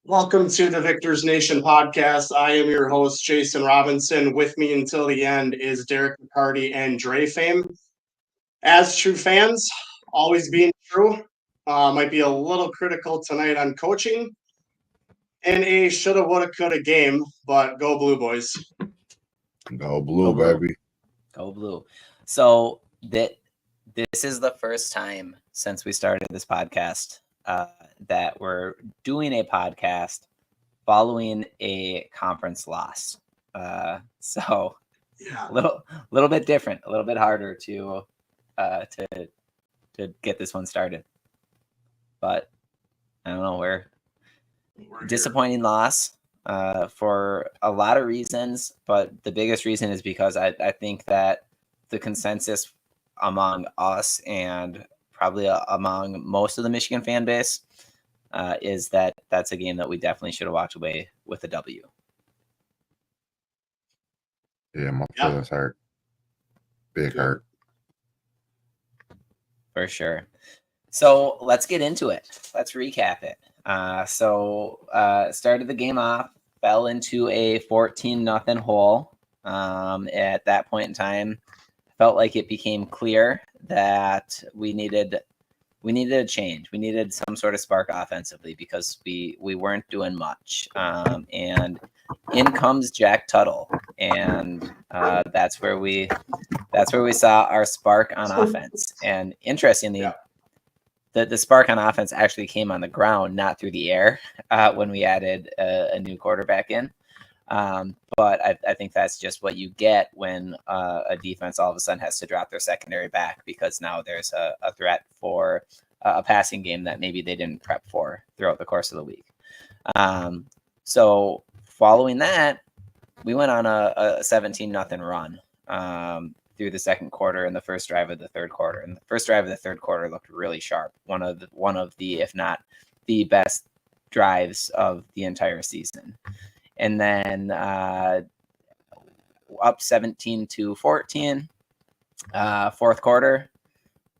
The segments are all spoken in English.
Welcome to the Victors Nation podcast. I am your host, Jason Robinson. With me until the end is Derek McCarty and Dre Fame. As true fans, always being true, might be a little critical tonight on coaching in a shoulda, woulda, coulda game, but go Blue Boys. Go blue, baby. Go blue. So this is the first time since we started this podcast that we're doing a podcast following a conference loss. So Yeah. a little bit different, a little bit harder to get this one started. But I don't know, we're disappointing loss for a lot of reasons, but the biggest reason is because I think that the consensus among us and probably among most of the Michigan fan base is that that's a game that we definitely should have walked away with a W. Yeah, my feelings hurt. Big hurt. For sure. So let's get into it. Let's recap it. Started the game off, fell into a 14-0 hole. At that point in time, felt like it became clear that we needed a change. We needed some sort of spark offensively because we weren't doing much. And in comes Jack Tuttle, and that's where we saw our spark on offense. And interestingly, the spark on offense actually came on the ground, not through the air, when we added a new quarterback in. But I think that's just what you get when a defense all of a sudden has to drop their secondary back because now there's a threat for a passing game that maybe they didn't prep for throughout the course of the week. So following that, we went on a 17-0 run through the second quarter and the first drive of the third quarter. And the first drive of the third quarter looked really sharp. One of the, if not the best drives of the entire season. And then up 17-14, fourth quarter,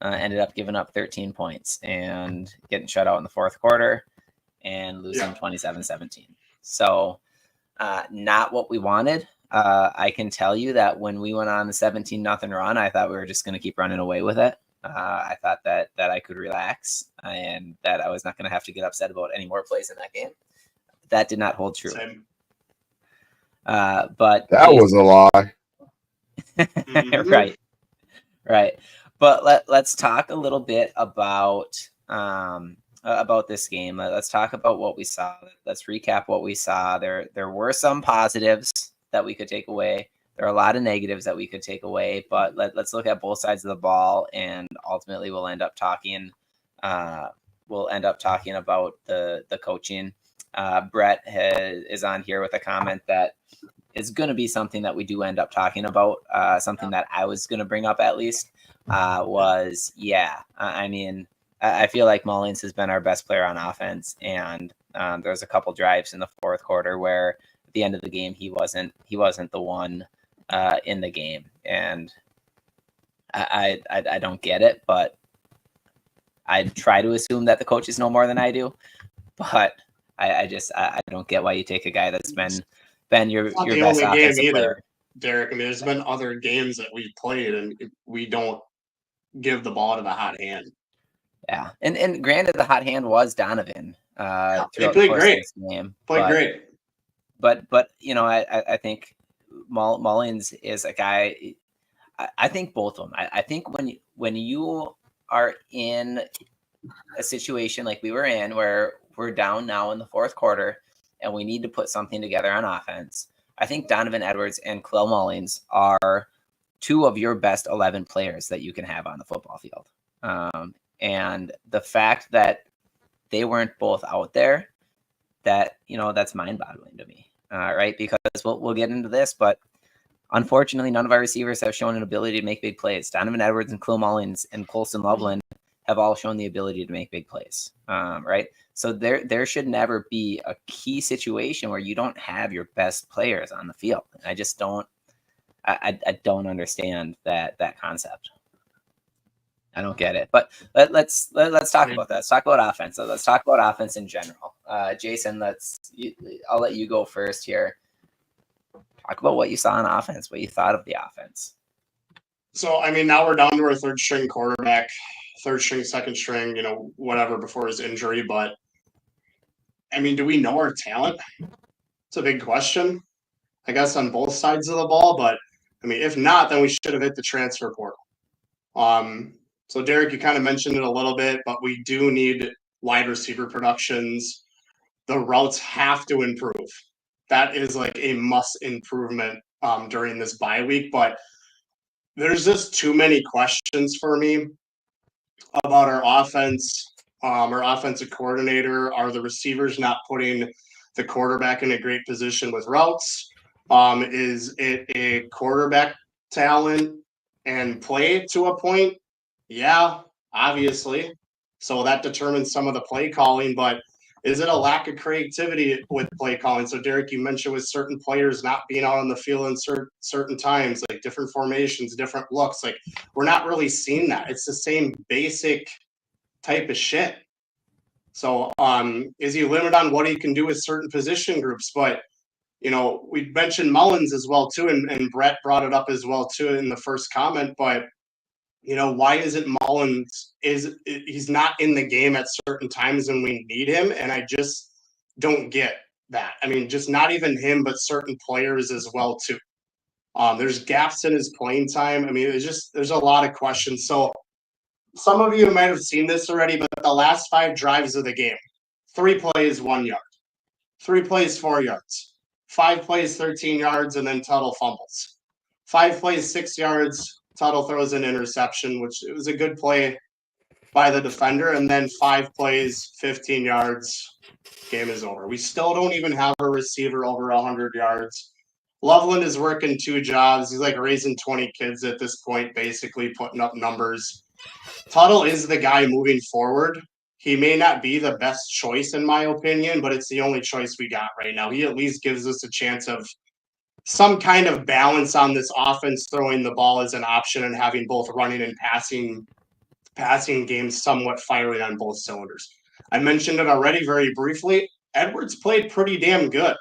ended up giving up 13 points and getting shut out in the fourth quarter and losing 27-17. So not what we wanted. I can tell you that when we went on the 17-0 run, I thought we were just going to keep running away with it. I thought that I could relax and that I was not going to have to get upset about any more plays in that game. That did not hold true. Same. But that was a lie. Right. But let's talk a little bit about this game. Let's talk about what we saw. Let's recap what we saw. There were some positives that we could take away. There are a lot of negatives that we could take away, but let's look at both sides of the ball, and ultimately we'll end up talking about the coaching. Brett is on here with a comment that is going to be something that we do end up talking about. Something that I was going to bring up at least I feel like Mullins has been our best player on offense, and there was a couple drives in the fourth quarter where at the end of the game he wasn't the one in the game, and I don't get it, but I try to assume that the coaches know more than I do, but I don't get why you take a guy that's been your best offensive player. Derek, I mean, there's been other games that we've played and we don't give the ball to the hot hand. Yeah, and granted, the hot hand was Donovan. He played great. Game, great. But I think Mullins is a guy. I think both of them. I think when you are in a situation like we were in, where we're down now in the fourth quarter and we need to put something together on offense, I think Donovan Edwards and Clell Mullins are two of your best 11 players that you can have on the football field. And the fact that they weren't both out there, that's mind-boggling to me, right? Because we'll get into this, but unfortunately, none of our receivers have shown an ability to make big plays. Donovan Edwards and Clell Mullins and Colson Loveland have all shown the ability to make big plays, right? So there should never be a key situation where you don't have your best players on the field. I just don't. I don't understand that concept. I don't get it. But let's talk about that. Let's talk about offense. So let's talk about offense in general. Jason, I'll let you go first here. Talk about what you saw on offense, what you thought of the offense. So, I mean, now we're down to our third string quarterback, third string, second string, whatever before his injury. But, I mean, do we know our talent? It's a big question, I guess, on both sides of the ball. But, I mean, if not, then we should have hit the transfer portal. So, Derek, you kind of mentioned it a little bit, but we do need wide receiver productions. The routes have to improve. That is like a must improvement during this bye week. But there's just too many questions for me about our offense. Our offensive coordinator, are the receivers not putting the quarterback in a great position with routes? Is it a quarterback talent and play to a point? Yeah, obviously. So that determines some of the play calling, but is it a lack of creativity with play calling? So, Derek, you mentioned with certain players not being out on the field in certain times, like different formations, different looks. Like, we're not really seeing that. It's the same basic type of shit. So, is he limited on what he can do with certain position groups? But, we mentioned Mullins as well, too, and Brett brought it up as well, too, in the first comment. But, why isn't Mullins he's not in the game at certain times when we need him? And I just don't get that. I mean, just not even him, but certain players as well, too. There's gaps in his playing time. I mean, there's a lot of questions. So some of you might have seen this already, but the last 5 drives of the game, 3 plays, 1 yard, 3 plays, 4 yards, 5 plays, 13 yards, and then Tuttle fumbles. 5 plays, 6 yards, Tuttle throws an interception, which it was a good play by the defender, and then 5 plays, 15 yards, game is over. We still don't even have a receiver over 100 yards. Loveland is working 2 jobs. He's like raising 20 kids at this point, basically putting up numbers. Tuttle is the guy moving forward. He may not be the best choice, in my opinion, but it's the only choice we got right now. He at least gives us a chance of some kind of balance on this offense, throwing the ball as an option and having both running and passing games somewhat firing on both cylinders. I mentioned it already very briefly. Edwards played pretty damn good.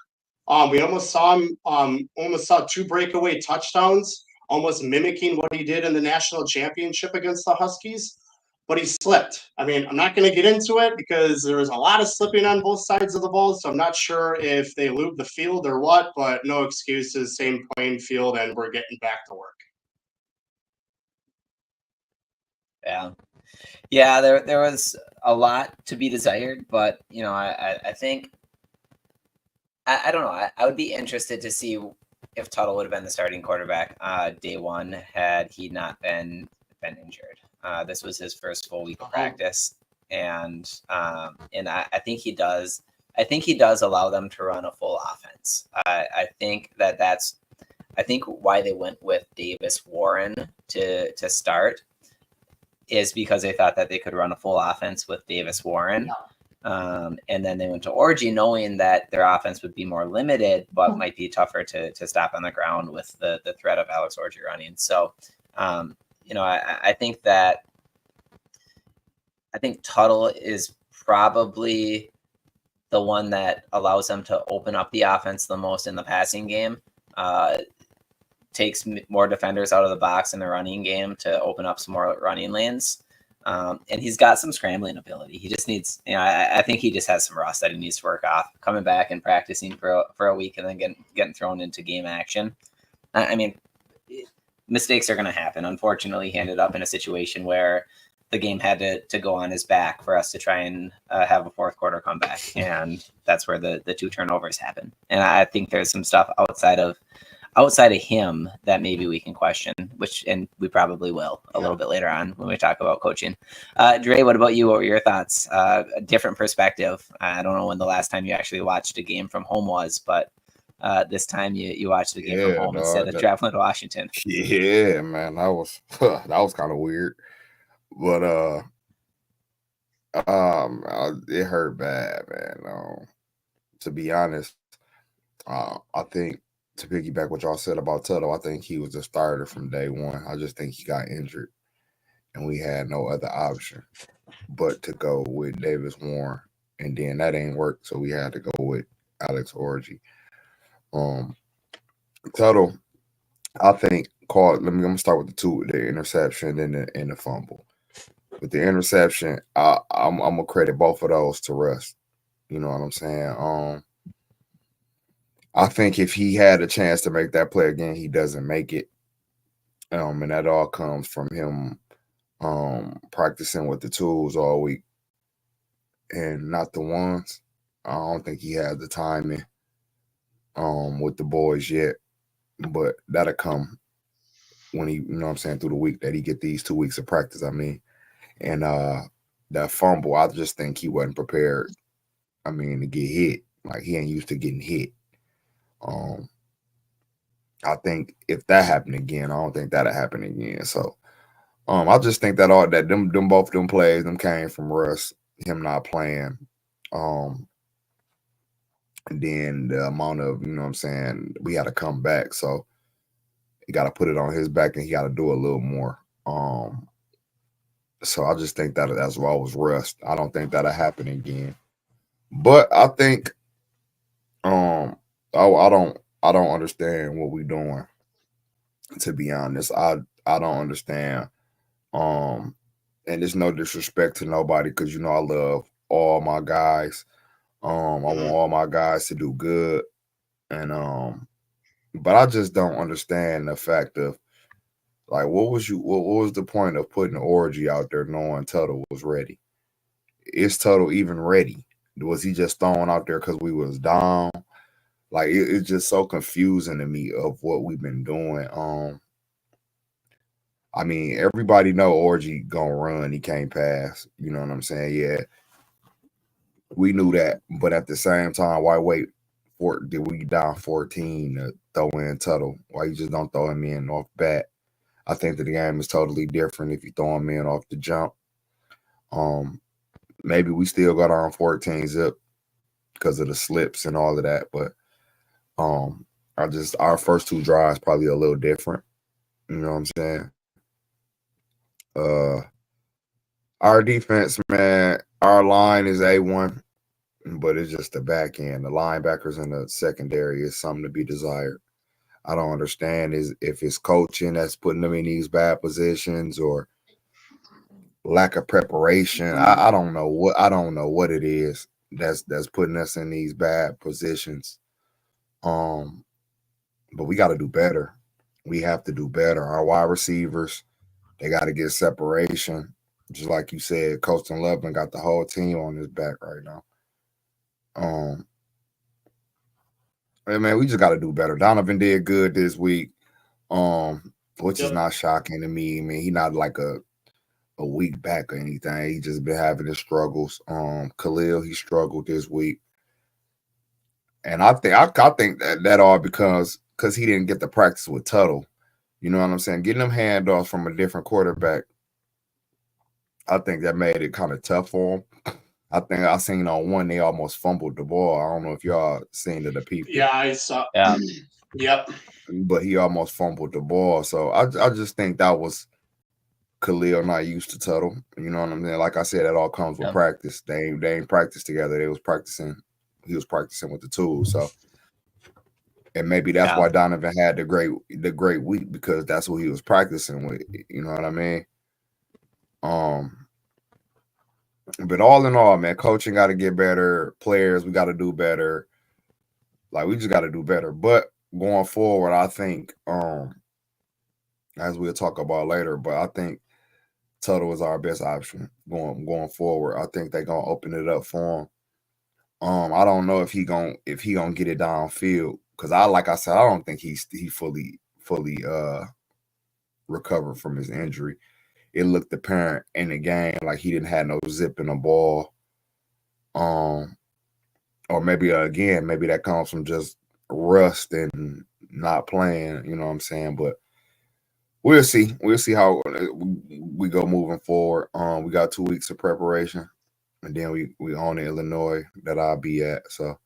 We almost saw him almost saw 2 breakaway touchdowns, almost mimicking what he did in the national championship against the Huskies. But he slipped. I mean, I'm not going to get into it because there was a lot of slipping on both sides of the ball, so I'm not sure if they lubed the field or what, but no excuses, same playing field, and we're getting back to work. Yeah, there was a lot to be desired, but, I think, I don't know, I would be interested to see if Tuttle would have been the starting quarterback day one had he not been injured. This was his first full week of practice, and I think he does. I think he does allow them to run a full offense. I think that's why they went with Davis Warren to start is because they thought that they could run a full offense with Davis Warren. And then they went to Orji knowing that their offense would be more limited, but might be tougher to stop on the ground with the threat of Alex Orji running. So, I think Tuttle is probably the one that allows them to open up the offense the most in the passing game. Takes more defenders out of the box in the running game to open up some more running lanes. And he's got some scrambling ability. He just needs, I think he just has some rust that he needs to work off. Coming back and practicing for a week and then getting thrown into game action. I mean, mistakes are going to happen. Unfortunately, he ended up in a situation where the game had to go on his back for us to try and have a fourth quarter comeback. And that's where the 2 turnovers happen. And I think there's some stuff outside of him that maybe we can question, and we probably will a little bit later on when we talk about coaching. Dre, what about you? What were your thoughts? A different perspective. I don't know when the last time you actually watched a game from home was, but this time you watched the game from home instead of traveling to Washington. Yeah, man, that was kind of weird, but it hurt bad, man. To be honest, I think, to piggyback what y'all said about Tuttle, I think he was the starter from day one. I just think he got injured, and we had no other option but to go with Davis Warren and then that ain't work, so we had to go with Alex Orji. Um, Tuttle, I think called. I'm gonna start with the interception and the fumble. With the interception, I'm gonna credit both of those to Russ. You know what I'm saying? I think if he had a chance to make that play again, he doesn't make it. And that all comes from him practicing with the tools all week and not the ones. I don't think he has the timing with the boys yet, but that'll come when he, you know what I'm saying, through the week that he get these 2 weeks of practice. I mean, and that fumble, I just think he wasn't prepared. I mean, to get hit, like he ain't used to getting hit. Um, I think if that happened again, I don't think that'll happen again. So, I just think that all that them both them plays them came from Russ, him not playing, um, and then the amount of, you know what I'm saying, we had to come back. So he got to put it on his back and he got to do a little more. So I just think that that's why it was Russ. I don't think that'll happen again. But I think I don't understand what we doing, to be honest. I don't understand. Um and it's no disrespect to nobody because you know I love all my guys. I want all my guys to do good. And but I just don't understand the fact of like what was the point of putting the orgy out there knowing Tuttle was ready? Is Tuttle even ready? Was he just thrown out there because we was down? Like it's just so confusing to me of what we've been doing. I mean, everybody know Orgy gonna run. He can't pass. You know what I'm saying? Yeah, we knew that. But at the same time, why wait? Did we down 14 to throw in Tuttle? Why you just don't throw him in off bat? I think that the game is totally different if you throw him in off the jump. Um, Maybe we still got on 14 zip because of the slips and all of that. But our first two drives probably a little different. You know what I'm saying? Uh, our defense, man, our line is A1, but it's just the back end. The linebackers in the secondary is something to be desired. I don't understand is if it's coaching that's putting them in these bad positions or lack of preparation. I don't know what it is that's putting us in these bad positions. Um, but we got to do better. We have to do better. Our wide receivers, they got to get separation. Just like you said, Coach and Loveland got the whole team on his back right now. Man, we just got to do better. Donovan did good this week, which is not shocking to me. I mean, he not like a week back or anything. He just been having his struggles. Khalil, he struggled this week, and I think that all because he didn't get the practice with Tuttle. You know what I'm saying? Getting them handoffs from a different quarterback, I think that made it kind of tough for him. I think I seen on one they almost fumbled the ball. I don't know if y'all seen it, the people. Yeah, I saw. Yeah. Yep. But he almost fumbled the ball. So I just think that was Khalil not used to Tuttle. You know what I'm saying? Like I said, that all comes with practice. They ain't practiced together. They was practicing. He was practicing with the tools. So, and maybe that's why Donovan had the great week because that's what he was practicing with. You know what I mean? But all in all, man, coaching got to get better. Players, we got to do better. Like we just got to do better. But going forward, I think, as we'll talk about later, but I think Tuttle is our best option going forward. I think they're gonna open it up for him. I don't know if he gonna get it downfield because like I said, I don't think he fully recovered from his injury. It looked apparent in the game like he didn't have no zip in the ball. Or maybe again, maybe that comes from just rust and not playing. You know what I'm saying? But we'll see. We'll see how we go moving forward. We got 2 weeks of preparation, and then we on to Illinois that I'll be at. So,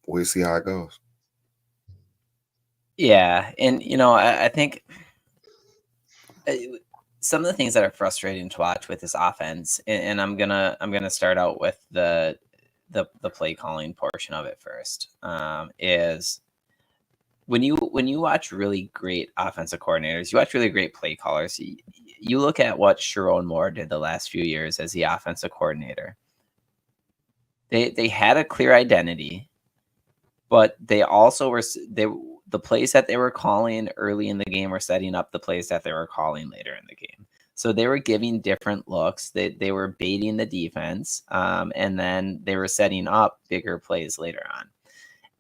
we'll see how it goes. Yeah, and I think some of the things that are frustrating to watch with this offense, and I'm gonna start out with the play calling portion of it first, is when you watch really great offensive coordinators, you watch really great play callers. You look at what Sherrone Moore did the last few years as the offensive coordinator. They had a clear identity, but they also were the plays that they were calling early in the game were setting up the plays that they were calling later in the game. So they were giving different looks. They were baiting the defense, and then they were setting up bigger plays later on.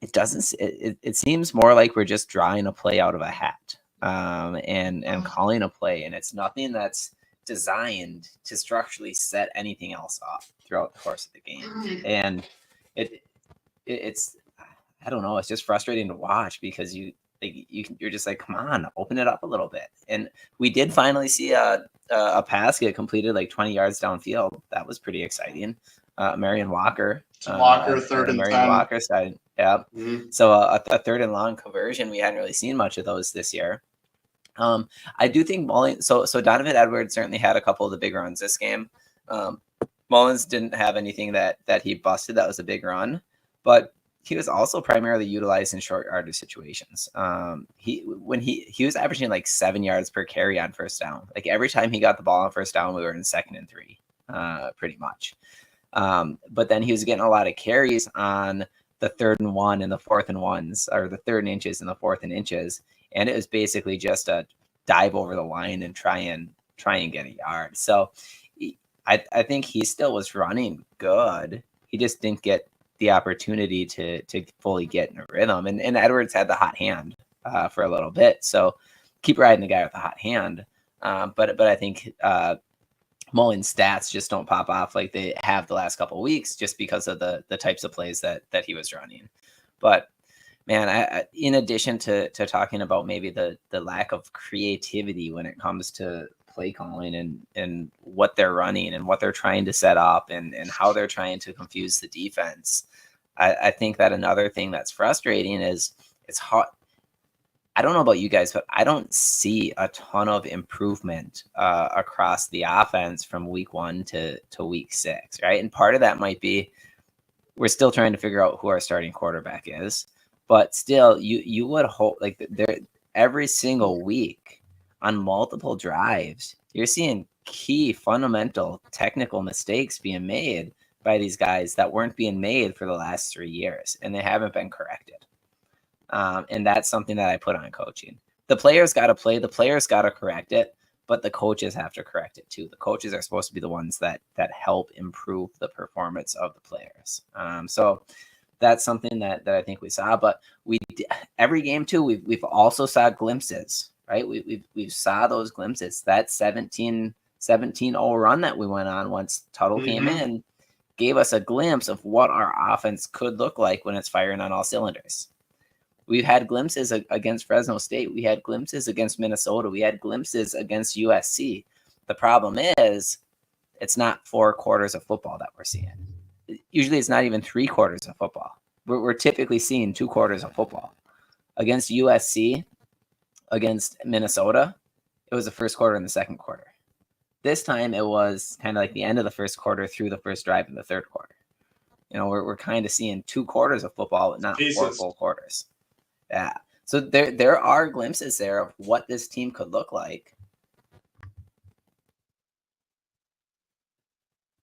It doesn't. It seems more like we're just drawing a play out of a hat, and calling a play, and it's nothing that's designed to structurally set anything else up throughout the course of the game. And it's I don't know. It's just frustrating to watch because you're just like, come on, open it up a little bit. And we did finally see a pass get completed like 20 yards downfield. That was pretty exciting. Marion Walker. Third and Marion 10. Walker side. Yeah. Mm-hmm. So a third and long conversion. We hadn't really seen much of those this year. I do think Mullins. So Donovan Edwards certainly had a couple of the big runs this game. Mullins didn't have anything that he busted. That was a big run, but he was also primarily utilized in short yardage situations. He was averaging like 7 yards per carry on first down. Like every time he got the ball on first down, we were in 2nd and 3, pretty much. But then he was getting a lot of carries on the 3rd and 1 and the 4th and 1s, or the 3rd and inches and the 4th and inches. And it was basically just a dive over the line and try and get a yard. So I think he still was running good. He just didn't get the opportunity to fully get in a rhythm. And Edwards had the hot hand for a little bit. So keep riding the guy with the hot hand. But I think Mullins' stats just don't pop off like they have the last couple of weeks just because of the types of plays that he was running. But man, I in addition to talking about maybe the lack of creativity when it comes to play calling and what they're running and what they're trying to set up and how they're trying to confuse the defense, I think that another thing that's frustrating is it's hard. I don't know about you guys, but I don't see a ton of improvement across the offense from week 1 to week 6, right? And part of that might be we're still trying to figure out who our starting quarterback is, but still, you would hope like there every single week on multiple drives, you're seeing key fundamental technical mistakes being made by these guys that weren't being made for the last 3 years, and they haven't been corrected. And that's something that I put on coaching. The players got to play, the players got to correct it, but the coaches have to correct it too. The coaches are supposed to be the ones that help improve the performance of the players. So that's something that I think we saw, but every game too, we've also saw glimpses, right? We've saw those glimpses. That 17-0 run that we went on once Tuttle came in gave us a glimpse of what our offense could look like when it's firing on all cylinders. We've had glimpses against Fresno State. We had glimpses against Minnesota. We had glimpses against USC. The problem is it's not 4 quarters of football that we're seeing. Usually it's not even 3 quarters of football. We're typically seeing 2 quarters of football. Against USC, against Minnesota, it was the first quarter and the second quarter. This time it was kind of like the end of the first quarter through the first drive in the third quarter. You know, we're kind of seeing 2 quarters of football, but not 4 full quarters. Yeah. So there are glimpses there of what this team could look like.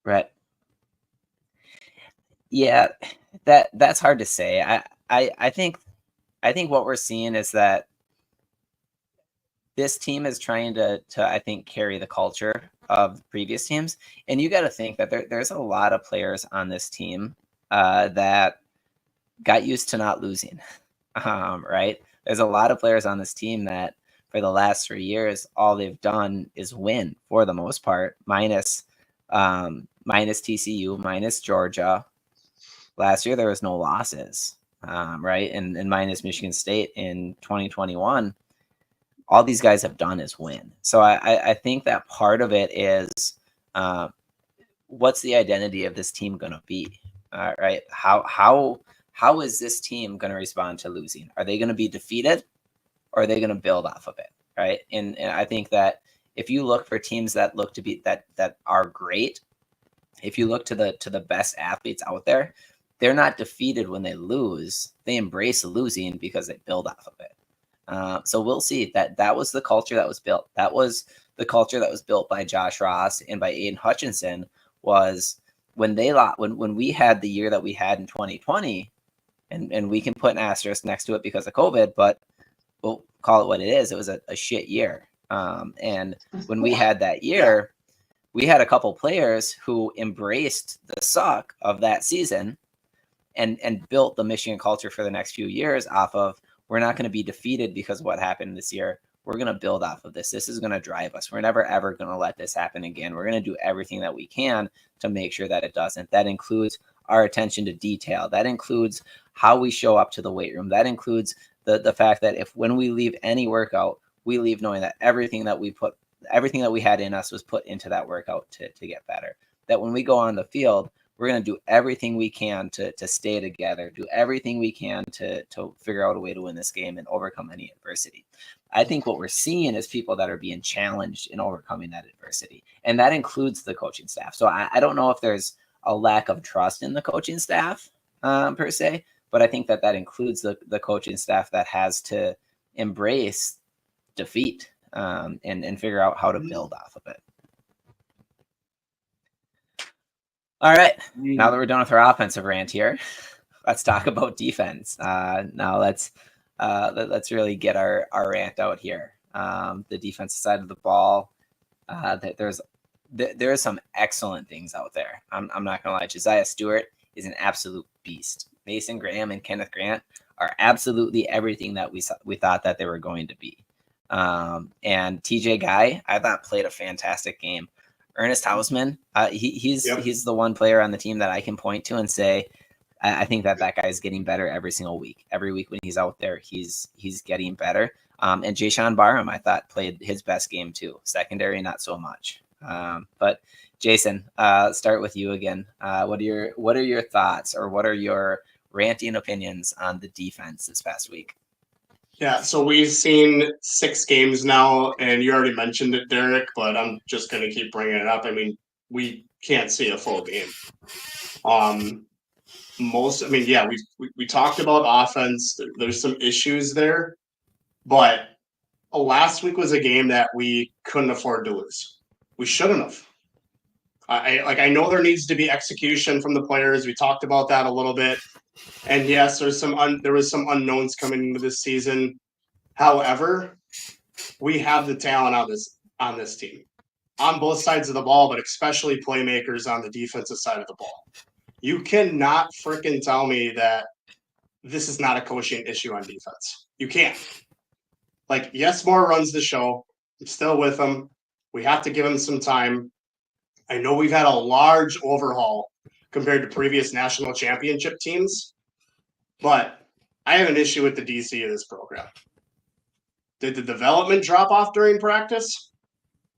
Right. Yeah, that's hard to say. I think what we're seeing is that this team is trying to I think carry the culture of previous teams, and you got to think that there's a lot of players on this team that got used to not losing. Right? There's a lot of players on this team that for the last 3 years, all they've done is win for the most part, minus TCU, minus Georgia. Last year, there was no losses, right? And minus Michigan State in 2021. All these guys have done is win. So I think that part of it is what's the identity of this team going to be, right? How is this team going to respond to losing? Are they going to be defeated or are they going to build off of it? Right. And I think that if you look for teams that look to be that are great, if you look to the best athletes out there, they're not defeated when they lose. They embrace losing because they build off of it. So we'll see. That was the culture that was built. That was the culture that was built by Josh Ross and by Aiden Hutchinson. Was when we had the year that we had in 2020, and we can put an asterisk next to it because of COVID, but we'll call it what it is. It was a shit year. And when we had that year, we had a couple players who embraced the suck of that season and built the Michigan culture for the next few years off of, we're not going to be defeated because of what happened this year. We're going to build off of this. This is going to drive us. We're never, ever going to let this happen again. We're going to do everything that we can to make sure that it doesn't. That includes our attention to detail. That includes how we show up to the weight room. That includes the fact that when we leave any workout, we leave knowing that everything that we had in us was put into that workout to get better. That when we go on the field, we're going to do everything we can to stay together, do everything we can to figure out a way to win this game and overcome any adversity. I think what we're seeing is people that are being challenged in overcoming that adversity. And that includes the coaching staff. So I don't know if there's a lack of trust in the coaching staff per se, but I think that includes the coaching staff that has to embrace defeat and figure out how to build off of it. All right. Now that we're done with our offensive rant here, let's talk about defense. Now let's really get our rant out here. The defensive side of the ball, there are some excellent things out there. I'm not gonna lie. Josiah Stewart is an absolute beast. Mason Graham and Kenneth Grant are absolutely everything that we thought that they were going to be. And TJ Guy, I thought, played a fantastic game. Ernest Hausman, he's the one player on the team that I can point to and say, I think that guy is getting better every single week. Every week when he's out there, he's getting better. And Jayshawn Barham, I thought, played his best game too. Secondary, not so much. But Jason, start with you again. What are your thoughts, or what are your ranting opinions on the defense this past week? Yeah, so we've seen 6 games now, and you already mentioned it, Derek, but I'm just going to keep bringing it up. I mean, we can't see a full game. We talked about offense. There's some issues there, but last week was a game that we couldn't afford to lose. We shouldn't have. I know there needs to be execution from the players. We talked about that a little bit. And yes, there was some unknowns coming into this season. However, we have the talent on this team, on both sides of the ball, but especially playmakers on the defensive side of the ball. You cannot freaking tell me that this is not a coaching issue on defense. You can't. Yes, Moore runs the show. I'm still with him. We have to give him some time. I know we've had a large overhaul compared to previous national championship teams, but I have an issue with the DC of this program. Did the development drop off during practice?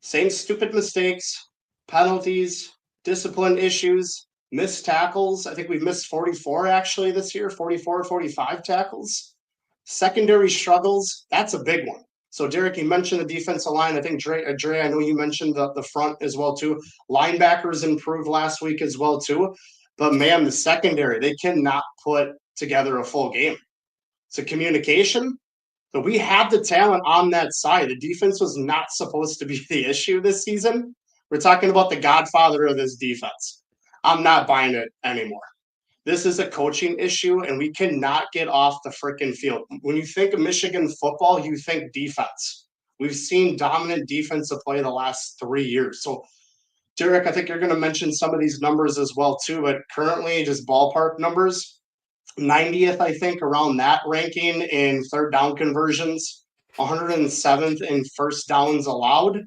Same stupid mistakes, penalties, discipline issues, missed tackles. I think we've missed 44 actually this year, 44, 45 tackles. Secondary struggles, that's a big one. So, Derek, you mentioned the defensive line. I think, Dre, I know you mentioned the front as well, too. Linebackers improved last week as well, too. But, man, the secondary, they cannot put together a full game. So, communication, but we had the talent on that side. The defense was not supposed to be the issue this season. We're talking about the godfather of this defense. I'm not buying it anymore. This is a coaching issue, and we cannot get off the freaking field. When you think of Michigan football, you think defense. We've seen dominant defensive play the last 3 years. So, Derek, I think you're going to mention some of these numbers as well, too, but currently just ballpark numbers, 90th, I think, around that ranking in third down conversions, 107th in first downs allowed.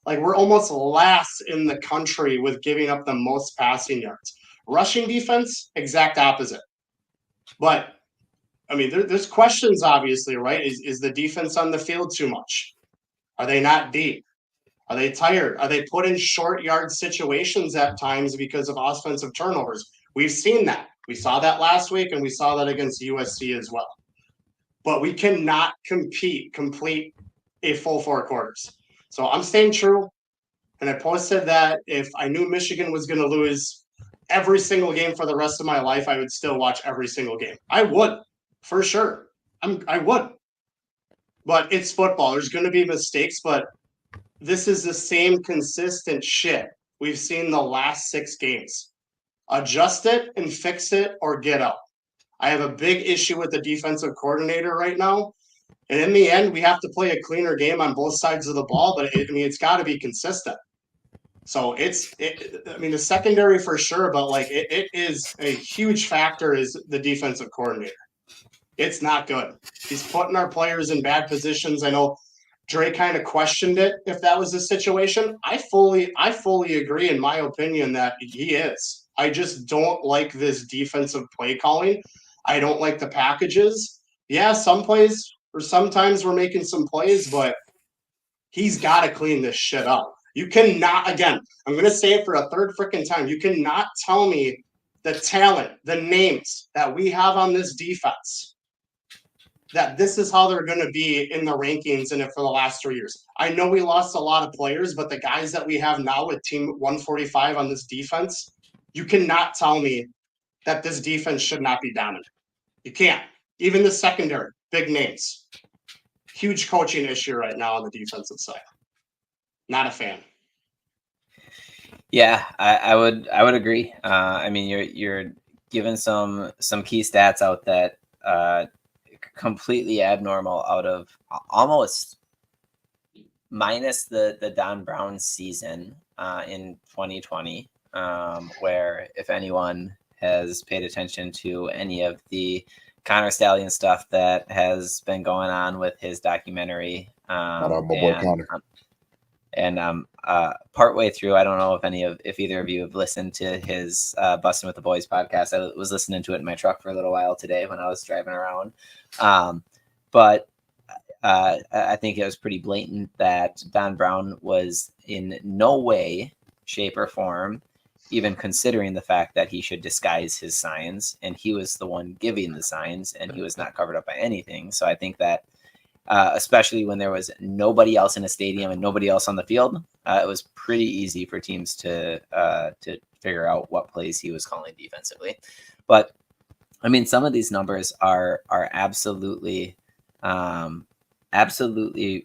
We're almost last in the country with giving up the most passing yards. Rushing defense, exact opposite. But, I mean, there's questions, obviously, right? Is the defense on the field too much? Are they not deep? Are they tired? Are they put in short yard situations at times because of offensive turnovers? We've seen that. We saw that last week, and we saw that against USC as well. But we cannot complete a full 4 quarters. So I'm staying true. And I posted that if I knew Michigan was going to lose every single game for the rest of my life, I would still watch every single game. I would, for sure. I would. But it's football. There's going to be mistakes, but this is the same consistent shit we've seen the last 6 games. Adjust it and fix it or get out. I have a big issue with the defensive coordinator right now. And in the end, we have to play a cleaner game on both sides of the ball, but it's got to be consistent. So the secondary for sure, but like it is a huge factor is the defensive coordinator. It's not good. He's putting our players in bad positions. I know Dre kind of questioned it if that was the situation. I fully agree in my opinion that he is. I just don't like this defensive play calling. I don't like the packages. Yeah, some plays or sometimes we're making some plays, but he's got to clean this shit up. You cannot, again, I'm going to say it for a third freaking time. You cannot tell me the talent, the names that we have on this defense, that this is how they're going to be in the rankings and for the last 3 years. I know we lost a lot of players, but the guys that we have now with team 145 on this defense, you cannot tell me that this defense should not be dominant. You can't. Even the secondary, big names. Huge coaching issue right now on the defensive side. Not a fan. Yeah, I would agree. You're given some key stats out that completely abnormal out of almost minus the Don Brown season in 2020, where if anyone has paid attention to any of the Connor Stallion stuff that has been going on with his documentary, partway through, I don't know if either of you have listened to his Bustin' with the Boys podcast. I was listening to it in my truck for a little while today when I was driving around. But I think it was pretty blatant that Don Brown was in no way, shape, or form even considering the fact that he should disguise his signs, and he was the one giving the signs, and he was not covered up by anything. So I think that especially when there was nobody else in a stadium and nobody else on the field, it was pretty easy for teams to figure out what plays he was calling defensively. But I mean, some of these numbers are absolutely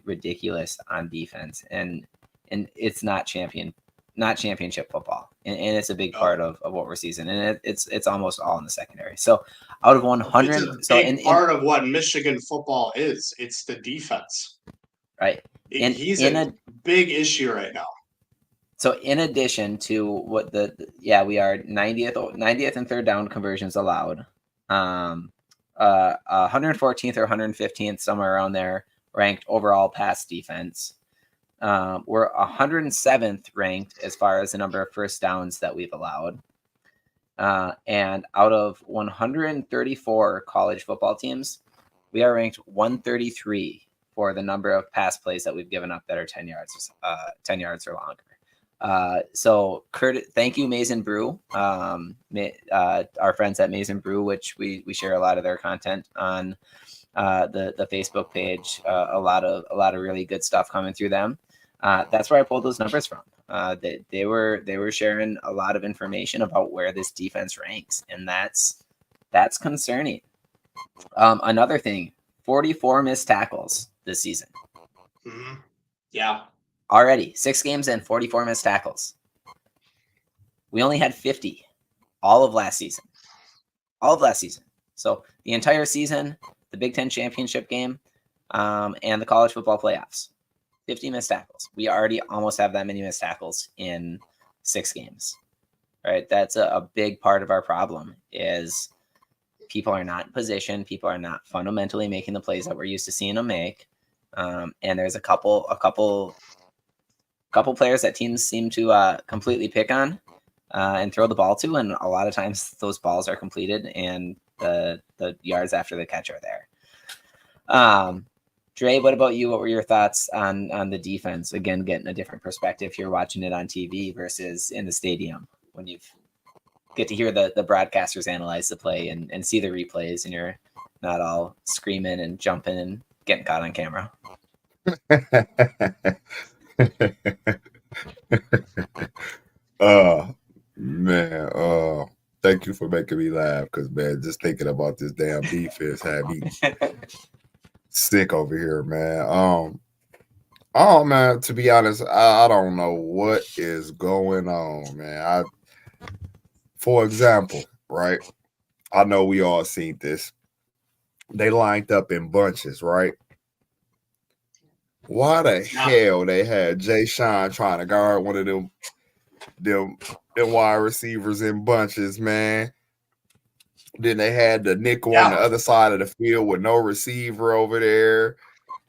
ridiculous on defense, and it's not championship football, and it's a big part of what we're seeing, and it's almost all in the secondary. So out of 100, it's a big part of what Michigan football is. It's the defense, right? And he's a big issue right now. So in addition to what we are 90th and third down conversions allowed, 114th or 115th, somewhere around there, ranked overall pass defense. We're 107th ranked as far as the number of first downs that we've allowed. And out of 134 college football teams, we are ranked 133 for the number of pass plays that we've given up that are 10 yards or longer. So thank you, Maize and Brew, our friends at Maize and Brew, which we share a lot of their content on the Facebook page. A lot of really good stuff coming through them. That's where I pulled those numbers from. They were sharing a lot of information about where this defense ranks, and that's concerning. Another thing, 44 missed tackles this season. Mm-hmm. Yeah. Already 6 games in, 44 missed tackles. We only had 50 all of last season. So the entire season, the Big Ten championship game, and the college football playoffs, 50 missed tackles. We already almost have that many missed tackles in 6 games. Right? That's a big part of our problem is people are not in position. People are not fundamentally making the plays that we're used to seeing them make. And there's a couple players that teams seem to completely pick on and throw the ball to, and a lot of times those balls are completed and the yards after the catch are there. Dre, what about you? What were your thoughts on the defense? Again, getting a different perspective here, watching it on TV versus in the stadium when you get to hear the broadcasters analyze the play and see the replays, and you're not all screaming and jumping and getting caught on camera. Man, thank you for making me laugh because, man, just thinking about this damn defense had me sick over here, man. Oh, man, to be honest, I don't know what is going on, man. For example, right? I know we all seen this. They lined up in bunches, right? Why the hell they had Jay Sean trying to guard one of them wide receivers in bunches, man? Then they had the nickel on the other side of the field with no receiver over there.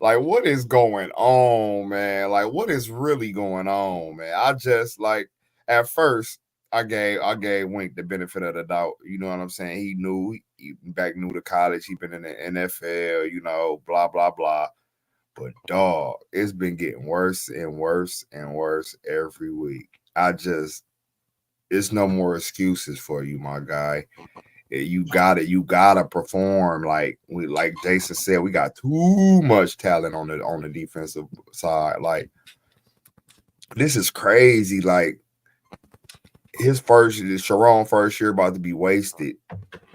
Like, what is going on, man? Like, what is really going on, man? I just like at first I gave Wink the benefit of the doubt. You know what I'm saying? He knew he back new to college. He been in the NFL, you know, blah blah blah. But dog, it's been getting worse and worse and worse every week. It's no more excuses for you, my guy. You gotta perform. Like Jason said, we got too much talent on the defensive side. Like, this is crazy. Like, Sherrone first year about to be wasted.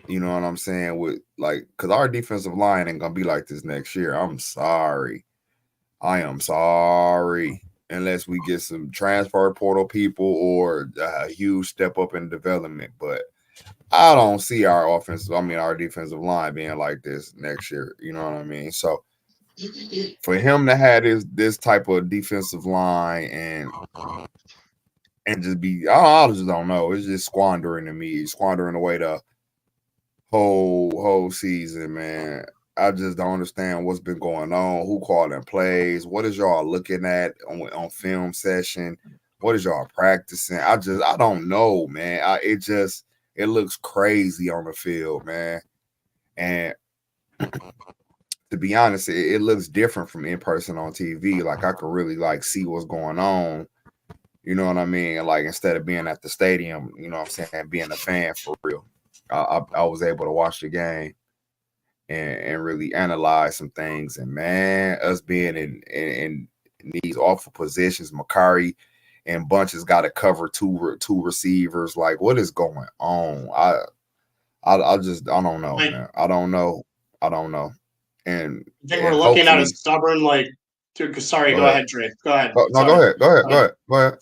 You know what I'm saying? Because our defensive line ain't gonna be like this next year. I'm sorry. I am sorry. Unless we get some transfer portal people or a huge step up in development. But I don't see our defensive line being like this next year. You know what I mean? So for him to have this type of defensive line and just be, I just don't know. It's just squandering to me. Squandering away the whole season, man. I just don't understand what's been going on. Who calling plays? What is y'all looking at on film session? What is y'all practicing? I don't know, man. It looks crazy on the field, man. And to be honest, it looks different from in person on TV. Like, I could really see what's going on. You know what I mean? Like, instead of being at the stadium, you know what I'm saying, being a fan for real. I was able to watch the game and really analyze some things. And man, us being in these awful positions, Makari and Bunches got to cover two receivers. Like, what is going on? I don't know, man. I don't know. And I think we're looking at a stubborn, sorry, go ahead, Dre. Go ahead. Go ahead. I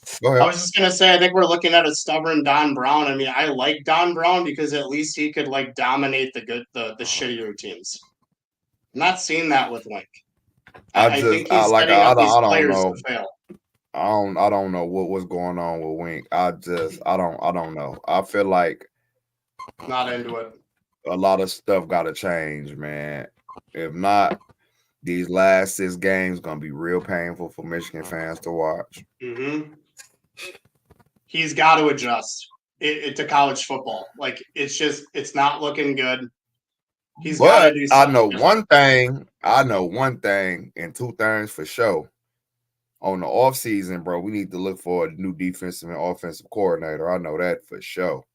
was just gonna say, I think we're looking at a stubborn Don Brown. I mean, I like Don Brown because at least he could dominate the shittier teams. I'm not seeing that with Wink. I think he's setting up these players to fail. I don't know what's going on with Wink. I don't know. I feel like not into it. A lot of stuff got to change, man. If not, these last 6 games gonna be real painful for Michigan fans to watch. Mm-hmm. He's got to adjust it to college football. Like, it's not looking good. He's got to do something. I know one thing and 2 things for sure. On the offseason, bro, we need to look for a new defensive and offensive coordinator. I know that for sure.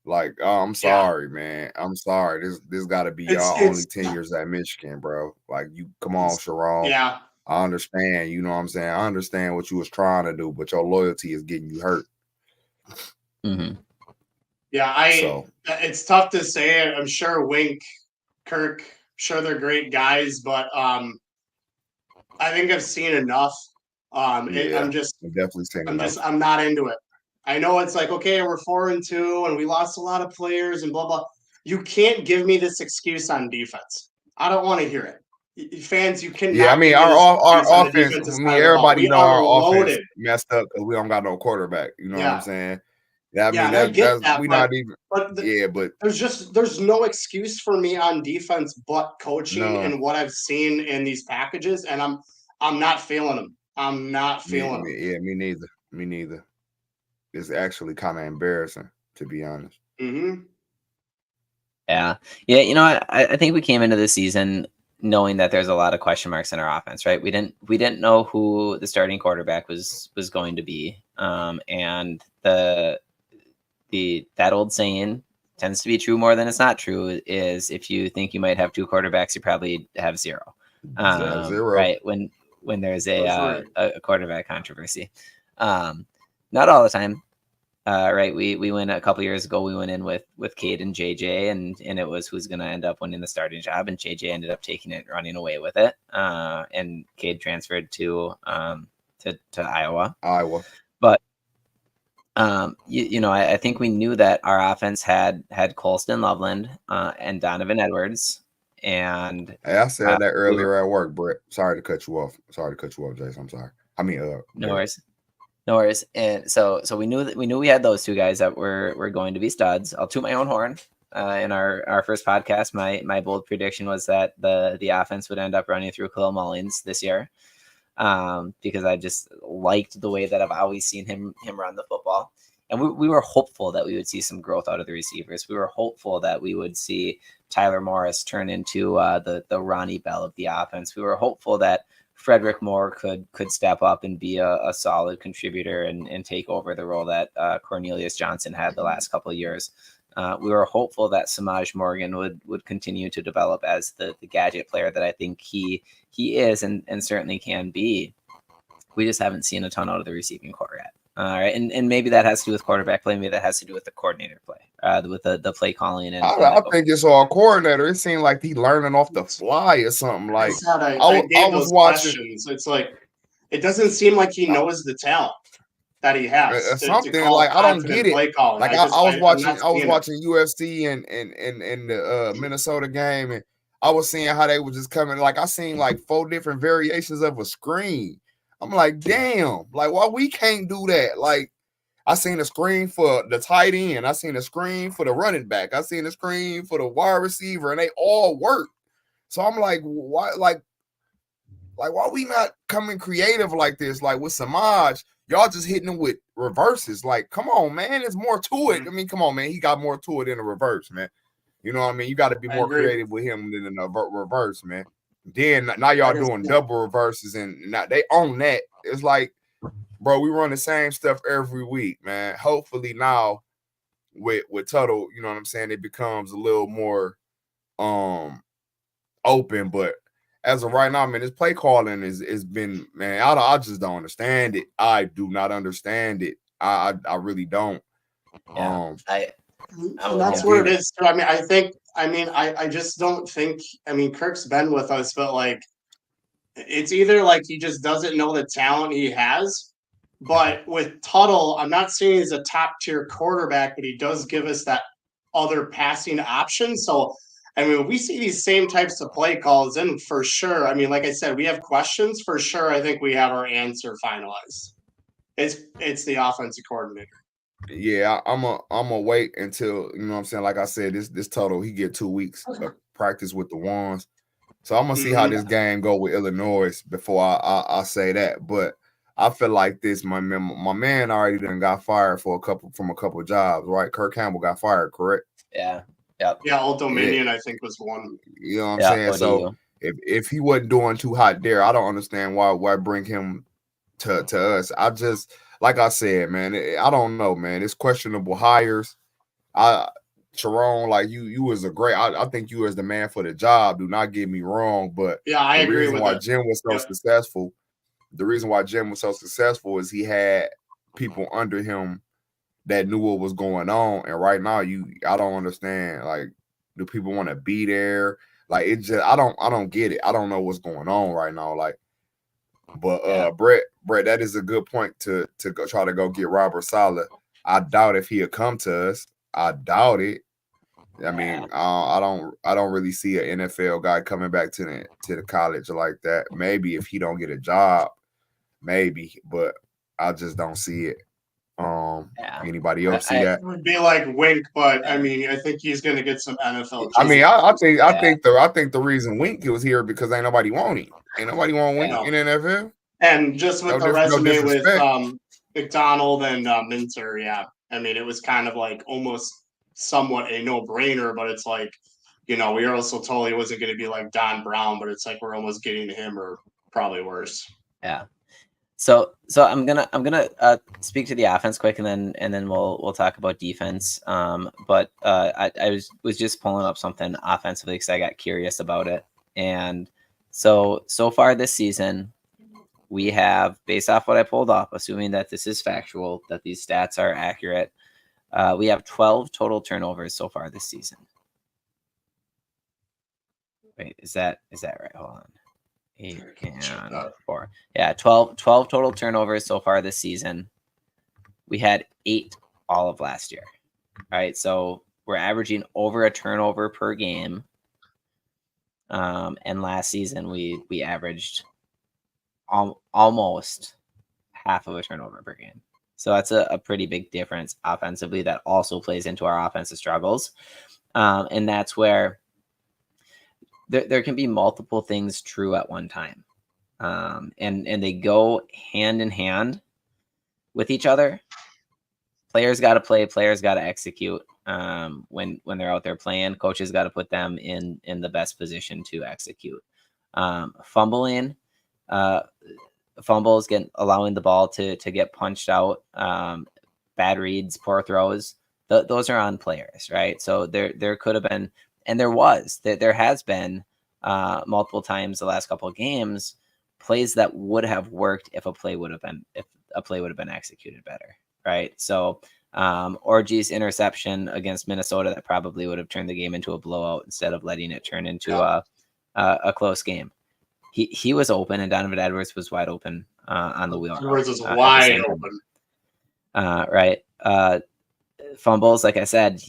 Like, I'm sorry, man. I'm sorry. This got to be y'all only 10 years at Michigan, bro. Like, you come on, Sherrone. Yeah. I understand. You know what I'm saying? I understand what you was trying to do, but your loyalty is getting you hurt. Mm-hmm. Yeah, it's tough to say. I'm sure Wink, Kirk, sure they're great guys, but I think I've seen enough. I've definitely seen enough. I'm not into it. I know it's like, okay, we're 4-2 and we lost a lot of players and blah blah. You can't give me this excuse on defense. I don't want to hear it. Fans, you cannot. Yeah, I mean, our offense. Everybody know our offense messed up because we don't got no quarterback. You know what I'm saying? Yeah, I get that. We not even. But there's no excuse for me on defense but coaching and what I've seen in these packages, and I'm not feeling them. I'm not feeling them. Yeah, me neither. It's actually kind of embarrassing, to be honest. Mm-hmm. Yeah. You know, I think we came into the season knowing that there's a lot of question marks in our offense, right? We didn't know who the starting quarterback was going to be, and that old saying tends to be true more than it's not true. Is if you think you might have 2 quarterbacks, you probably have 0. Zero. Right? When when there's For sure. a quarterback controversy. Not all the time. Right. We went a couple years ago. We went in with Cade and JJ, and it was who's going to end up winning the starting job. And JJ ended up taking it, running away with it. And Cade transferred to Iowa. But I think we knew that our offense had Colston Loveland and Donovan Edwards. And hey, I said that earlier at work, Brett. Sorry to cut you off. Jason. I'm sorry. I mean, no worries. No worries. And so we knew we had those two guys that were going to be studs. I'll toot my own horn. In our first podcast, my bold prediction was that the offense would end up running through Khalil Mullins this year, because I just liked the way that I've always seen him run the football. And we were hopeful that we would see some growth out of the receivers. We were hopeful that we would see Tyler Morris turn into the Ronnie Bell of the offense. We were hopeful that Frederick Moore could step up and be a solid contributor and take over the role that Cornelius Johnson had the last couple of years. We were hopeful that Samaj Morgan would continue to develop as the gadget player that I think he is and certainly can be. We just haven't seen a ton out of the receiving core yet. All right, and maybe that has to do with quarterback play. Maybe that has to do with the coordinator play, with the play calling. And I think it's all coordinator. It seemed like he learning off the fly or something. Like I was watching. Questions. It's like it doesn't seem like he knows the talent that he has. Something like I don't get it. Like I was watching UFC and the Minnesota game, and I was seeing how they were just coming. Like I seen like 4 different variations of a screen. I'm like, damn, like why we can't do that? Like I seen a screen for the tight end, I seen a screen for the running back, I seen a screen for the wide receiver, and they all work. So I'm like, why why we not coming creative like this? Like with Samaj, y'all just hitting them with reverses. Like, come on, man, there's more to it. I mean, come on, man, he got more to it than a reverse, man. You know what I mean? You got to be more creative with him than a reverse, man. Then now y'all doing double reverses, and now they own that. It's like, bro, we run the same stuff every week, man. Hopefully now with Tuttle, you know what I'm saying, it becomes a little more open. But as of right now, man, this play calling is been, man, I just don't understand it. I do not understand it. I really don't. Yeah, that's where it is. I mean, I just don't think. I mean, Kirk's been with us, but like, it's either like he just doesn't know the talent he has. But with Tuttle, I'm not saying he's a top tier quarterback, but he does give us that other passing option. So, I mean, we see these same types of play calls, and for sure, I mean, like I said, we have questions. For sure, I think we have our answer finalized. It's the offensive coordinator. Yeah, I'm a wait until, you know what I'm saying, like I said, this Tuttle, he get 2 weeks of practice with the ones. So I'm gonna see how this game go with Illinois before I say that. But I feel like this, my man already done got fired from a couple jobs, right? Kirk Campbell got fired, correct? Yeah. Yep. Yeah, Old Dominion, I think, was one. You know what I'm saying? So if he wasn't doing too hot there, I don't understand why bring him to us. I just, like I said, man, I don't know, man. It's questionable hires. Sherrone, like you was a great. I think you was the man for the job. Do not get me wrong, but yeah, I agree with the reason why Jim was so successful. The reason why Jim was so successful is he had people under him that knew what was going on. And right now, I don't understand. Like, do people want to be there? Like, it just, I don't get it. I don't know what's going on right now. Like, but Brett, that is a good point to go try to go get Robert Saleh. I doubt if he'll come to us. I doubt it. I mean, I don't really see an NFL guy coming back to the college like that. Maybe if he don't get a job, maybe, but I just don't see it. Anybody else see that? It would be like Wink, but I mean, I think he's going to get some NFL. I mean, I think the reason Wink was here because ain't nobody want him. Ain't nobody want Wink in the NFL. And just with the resume with McDonald and Minter, yeah. I mean, it was kind of like almost somewhat a no-brainer, but it's like, you know, we were also told he wasn't going to be like Don Brown, but it's like we're almost getting to him or probably worse. Yeah. So I'm gonna speak to the offense quick, and then we'll talk about defense. But I was just pulling up something offensively because I got curious about it. And so far this season, we have, based off what I pulled up, assuming that this is factual, that these stats are accurate, we have 12 total turnovers so far this season. Wait, is that right? Hold on. 8 and 4. Yeah, 12 total turnovers so far this season. We had 8 all of last year. All right, so we're averaging over a turnover per game. And last season we averaged almost half of a turnover per game. So that's a pretty big difference offensively that also plays into our offensive struggles. And that's where there can be multiple things true at one time. And they go hand in hand with each other. Players got to play, players got to execute. When they're out there playing, coaches got to put them in the best position to execute. Fumbles, allowing the ball to get punched out, bad reads, poor throws. Those are on players, right? So there could have been, and there has been multiple times the last couple of games, plays that would have worked if a play would have been executed better, right? So Orgy's interception against Minnesota, that probably would have turned the game into a blowout instead of letting it turn into a close game. He was open, and Donovan Edwards was wide open on the wheel. Edwards is wide open. Right. Fumbles, like I said,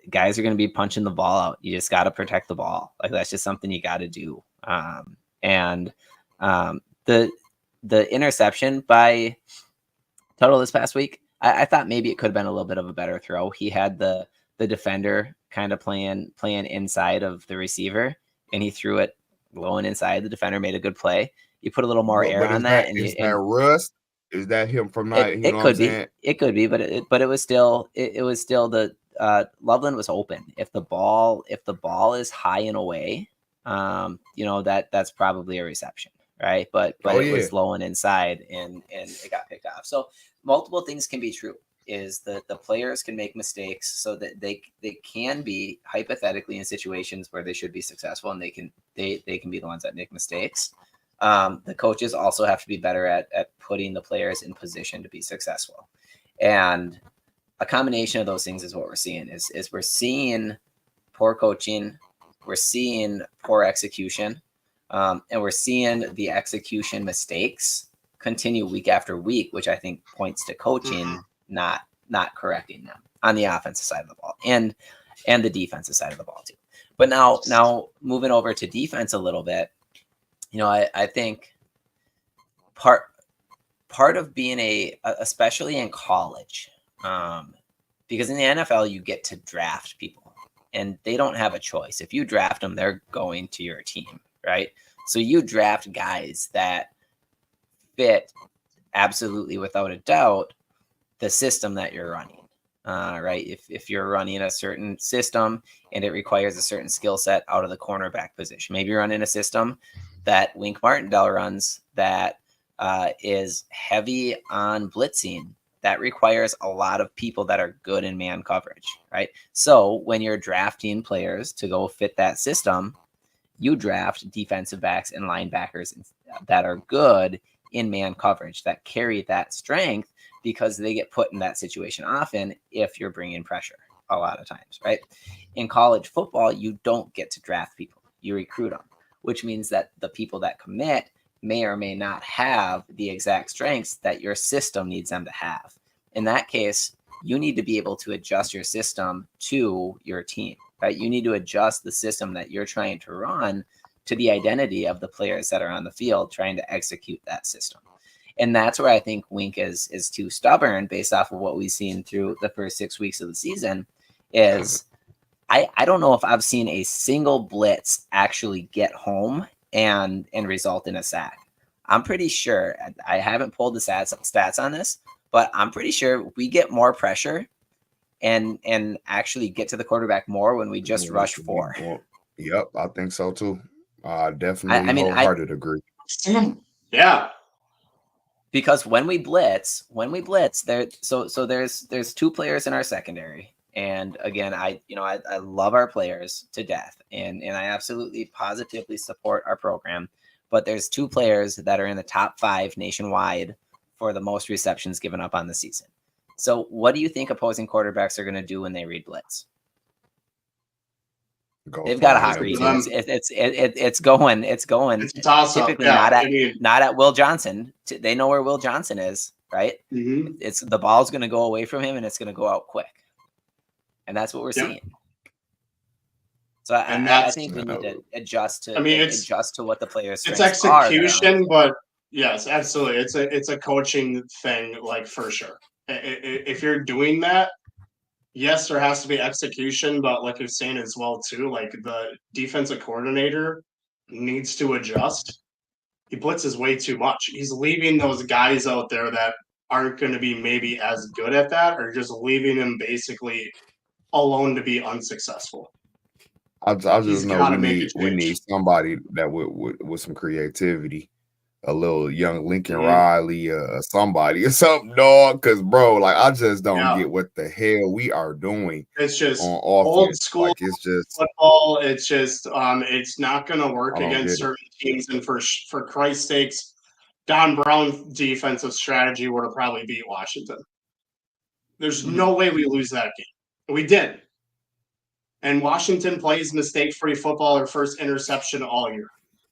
guys are going to be punching the ball out. You just got to protect the ball. Like, that's just something you got to do. And the interception by Tuttle this past week, I thought maybe it could have been a little bit of a better throw. He had the defender kind of playing inside of the receiver, and he threw it low and inside. The defender made a good play. You put a little more air on that, is that rust? Is that him from night? It could be. It could be, but it was still the Loveland was open. If the ball is high and away, that's probably a reception, right? But it was low and inside, and it got picked off. So multiple things can be true. Is that the players can make mistakes, so that they can be hypothetically in situations where they should be successful, and they can be the ones that make mistakes. The coaches also have to be better at putting the players in position to be successful. And a combination of those things is what we're seeing is we're seeing poor coaching, we're seeing poor execution, and we're seeing the execution mistakes continue week after week, which I think points to coaching not correcting them on the offensive side of the ball and the defensive side of the ball too. But now moving over to defense a little bit, I think part of being especially in college, because in the NFL you get to draft people, and they don't have a choice. If you draft them, they're going to your team, right? So you draft guys that fit absolutely without a doubt the system that you're running, right? If you're running a certain system and it requires a certain skill set out of the cornerback position, maybe you're running a system that Wink Martindale runs that is heavy on blitzing, that requires a lot of people that are good in man coverage, right? So when you're drafting players to go fit that system, you draft defensive backs and linebackers that are good in man coverage, that carry that strength, because they get put in that situation often if you're bringing pressure a lot of times, right? In college football, you don't get to draft people. You recruit them, which means that the people that commit may or may not have the exact strengths that your system needs them to have. In that case, you need to be able to adjust your system to your team, right? You need to adjust the system that you're trying to run to the identity of the players that are on the field trying to execute that system. And that's where I think Wink is too stubborn based off of what we've seen through the first 6 weeks of the season. Is I don't know if I've seen a single blitz actually get home and result in a sack. I'm pretty sure, I haven't pulled the stats on this, but I'm pretty sure we get more pressure and actually get to the quarterback more when we just rush 4. Yep, I think so too. Definitely wholehearted agree. Yeah. Because when we blitz, there's 2 players in our secondary. And again, I love our players to death, and I absolutely positively support our program. but there's 2 players that are in the top 5 nationwide for the most receptions given up on the season. So what do you think opposing quarterbacks are going to do when they read blitz? They've got a hot read. It's going. It's a toss-up. Typically Yeah, not at Will Johnson. They know where Will Johnson is, right? Mm-hmm. It's the ball's going to go away from him, and it's going to go out quick, and that's what we're seeing. So I think we need to adjust to adjust to what the players' strengths it's execution, but yes, absolutely, it's a coaching thing, like for sure. If you're doing that, yes, there has to be execution, but like you're saying as well too, like the defensive coordinator needs to adjust. He blitzes way too much. He's leaving those guys out there that aren't going to be maybe as good at that, or just leaving them basically alone to be unsuccessful. I just know we need somebody that with some creativity, a little young Lincoln Riley, somebody or something, dog. Because bro, like I just don't get what the hell we are doing. It's just on old offense. school. Like, it's just football. It's just it's not going to work against certain teams. And for Christ's sakes, Don Brown's defensive strategy would have probably beat Washington. There's no way we lose that game. We did. And Washington plays mistake-free football, their first interception all year.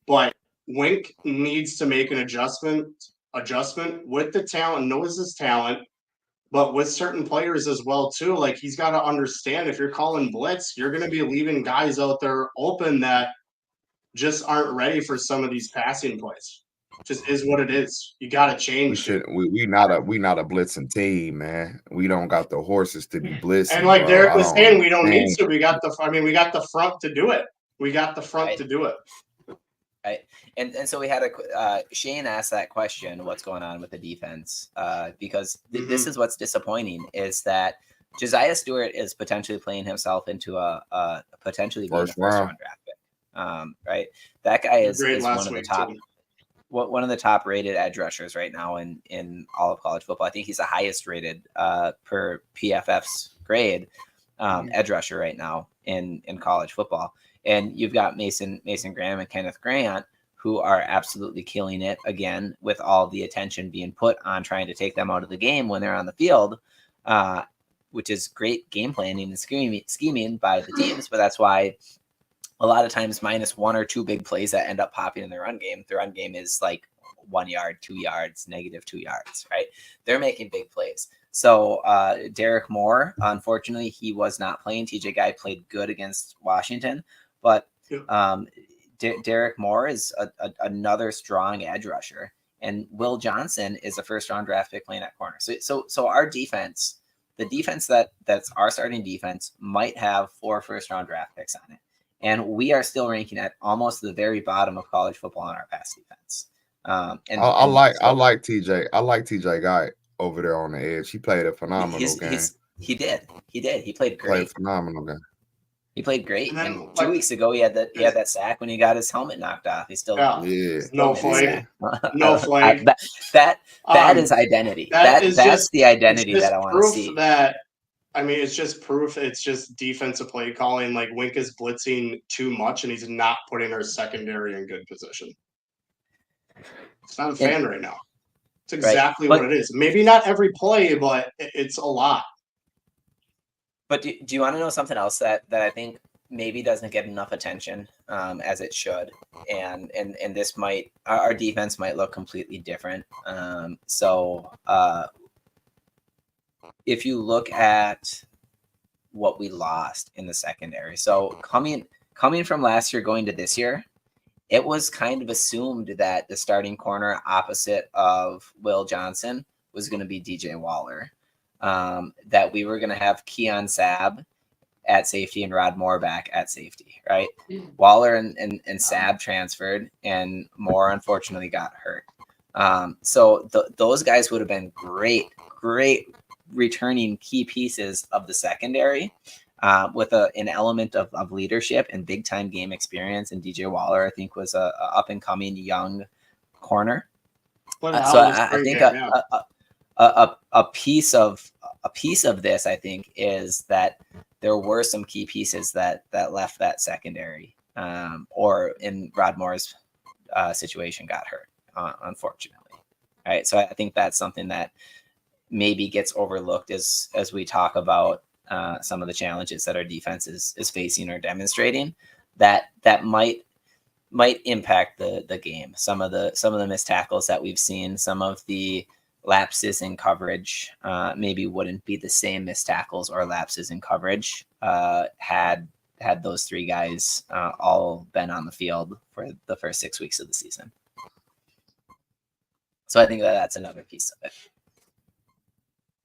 But Wink needs to make an adjustment with the talent, knows his talent, but with certain players as well too. Like, he's got to understand, if you're calling blitz, you're going to be leaving guys out there open that just aren't ready for some of these passing plays. Just is what it is. You got to change. We not a blitzing team, man. We don't got the horses to be blitzing. And like Derek was saying, we don't need to. We got the front to do it. We got the front to do it. Right. And so we had Shane asked that question, what's going on with the defense? Because this is what's disappointing, is that Josiah Stewart is potentially playing himself into a potentially being a first round draft pick. Right. That guy is one of the top rated edge rushers right now in all of college football. I think he's the highest rated per PFF's grade edge rusher right now in college football. And you've got Mason Graham and Kenneth Grant, who are absolutely killing it again, with all the attention being put on trying to take them out of the game when they're on the field, which is great game planning and scheming by the teams. But that's why a lot of times minus 1 or 2 big plays that end up popping in the run game. The run game is like 1 yard, 2 yards, -2 yards, right? They're making big plays. So Derek Moore, unfortunately, he was not playing. TJ Guy played good against Washington, but Derek Moore is another strong edge rusher, and Will Johnson is a first-round draft pick playing at corner. So our defense, the defense that's our starting defense, might have 4 first-round draft picks on it, and we are still ranking at almost the very bottom of college football on our pass defense. I like TJ Guy over there on the edge. He played a phenomenal game. He did. He played great. Played a phenomenal game. He played great. And 2 weeks ago, he had that sack when he got his helmet knocked off. He still no flag. No flag. That is identity. That's the identity that I want to see. It's just proof. It's just defensive play calling. Like, Wink is blitzing too much, and he's not putting our secondary in good position. It's not a fan right now. It's exactly what it is. Maybe not every play, but it's a lot. But do you want to know something else that I think maybe doesn't get enough attention as it should? And this might, our defense might look completely different. If you look at what we lost in the secondary, so coming from last year going to this year, it was kind of assumed that the starting corner opposite of Will Johnson was going to be DJ Waller. That we were going to have Keon Sabb at safety and Rod Moore back at safety, right? Waller and Sabb transferred, and Moore unfortunately got hurt. So those guys would have been great returning key pieces of the secondary with an element of leadership and big time game experience. And DJ Waller, I think, was a up and coming young corner. So I think a piece of this, I think, is that there were some key pieces that left that secondary, or in Rod Moore's situation got hurt, unfortunately. Right. So I think that's something that maybe gets overlooked as we talk about some of the challenges that our defense is facing or demonstrating that might impact the game. Some of the missed tackles that we've seen, some of the lapses in coverage maybe wouldn't be the same missed tackles or lapses in coverage had those three guys all been on the field for the first 6 weeks of the season. So I think that's another piece of it.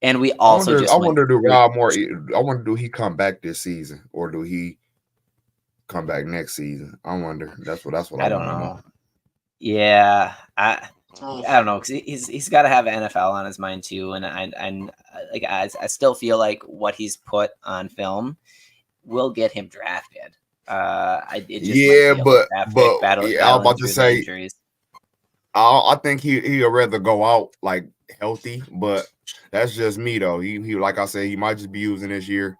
And we also I wonder do he come back this season or do he come back next season? I wonder. That's what I don't know. Yeah, I don't know, because he's got to have NFL on his mind too, and I still feel like what he's put on film will get him drafted. I was about to say injuries. I think he'll rather go out like healthy, but that's just me though. He like I said, he might just be using this year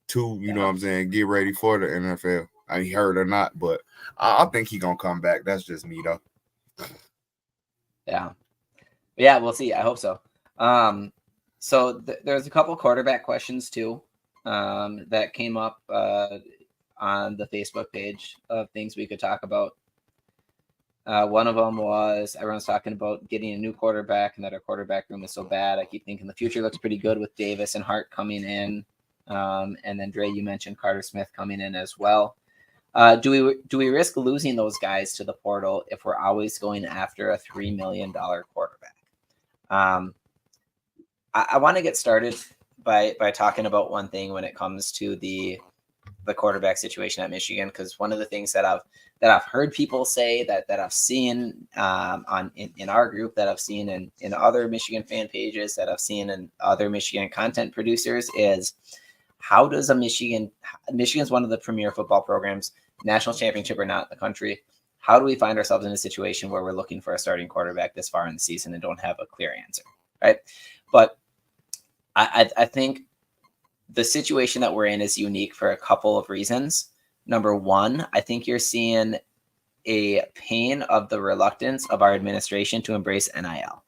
to, you know what I'm saying, get ready for the NFL. He hurt or not, but I think he's gonna come back. That's just me though. Yeah, we'll see. I hope so. So there's a couple quarterback questions too that came up on the Facebook page of things we could talk about. One of them was everyone's talking about getting a new quarterback and that our quarterback room is so bad. I keep thinking the future looks pretty good with Davis and Hart coming in. And then Dre, you mentioned Carter Smith coming in as well. Do we risk losing those guys to the portal if we're always going after a $3 million quarterback? I want to get started by talking about one thing when it comes to the quarterback situation at Michigan, because one of the things that I've heard people say that I've seen in our group, that I've seen in other Michigan fan pages, that I've seen in other Michigan content producers is, how does Michigan's one of the premier football programs, national championship or not in the country. How do we find ourselves in a situation where we're looking for a starting quarterback this far in the season and don't have a clear answer, right? But I think the situation that we're in is unique for a couple of reasons. Number one, I think you're seeing a pain of the reluctance of our administration to embrace NIL.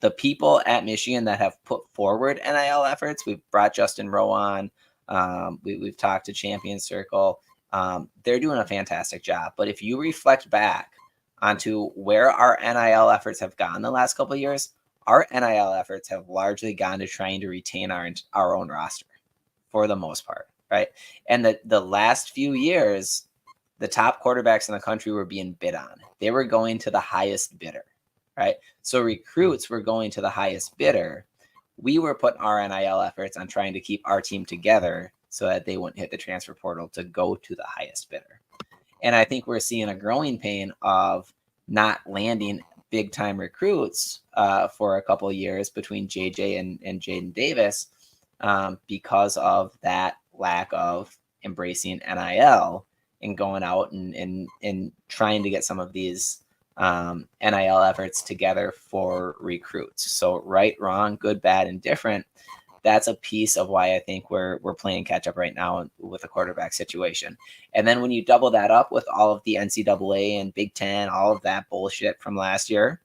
The people at Michigan that have put forward NIL efforts, we've brought Justin Rowe on, we've talked to Champion Circle. They're doing a fantastic job. But if you reflect back onto where our NIL efforts have gone the last couple of years, our NIL efforts have largely gone to trying to retain our own roster for the most part, right? And the last few years, the top quarterbacks in the country were being bid on. They were going to the highest bidder, right? So recruits were going to the highest bidder. We were putting our NIL efforts on trying to keep our team together so that they wouldn't hit the transfer portal to go to the highest bidder. And I think we're seeing a growing pain of not landing big time recruits for a couple of years between JJ and Jaden Davis because of that lack of embracing NIL and going out and trying to get some of these NIL efforts together for recruits. So right, wrong, good, bad, and different. That's a piece of why I think we're playing catch up right now with the quarterback situation. And then when you double that up with all of the NCAA and Big Ten, all of that bullshit from last year,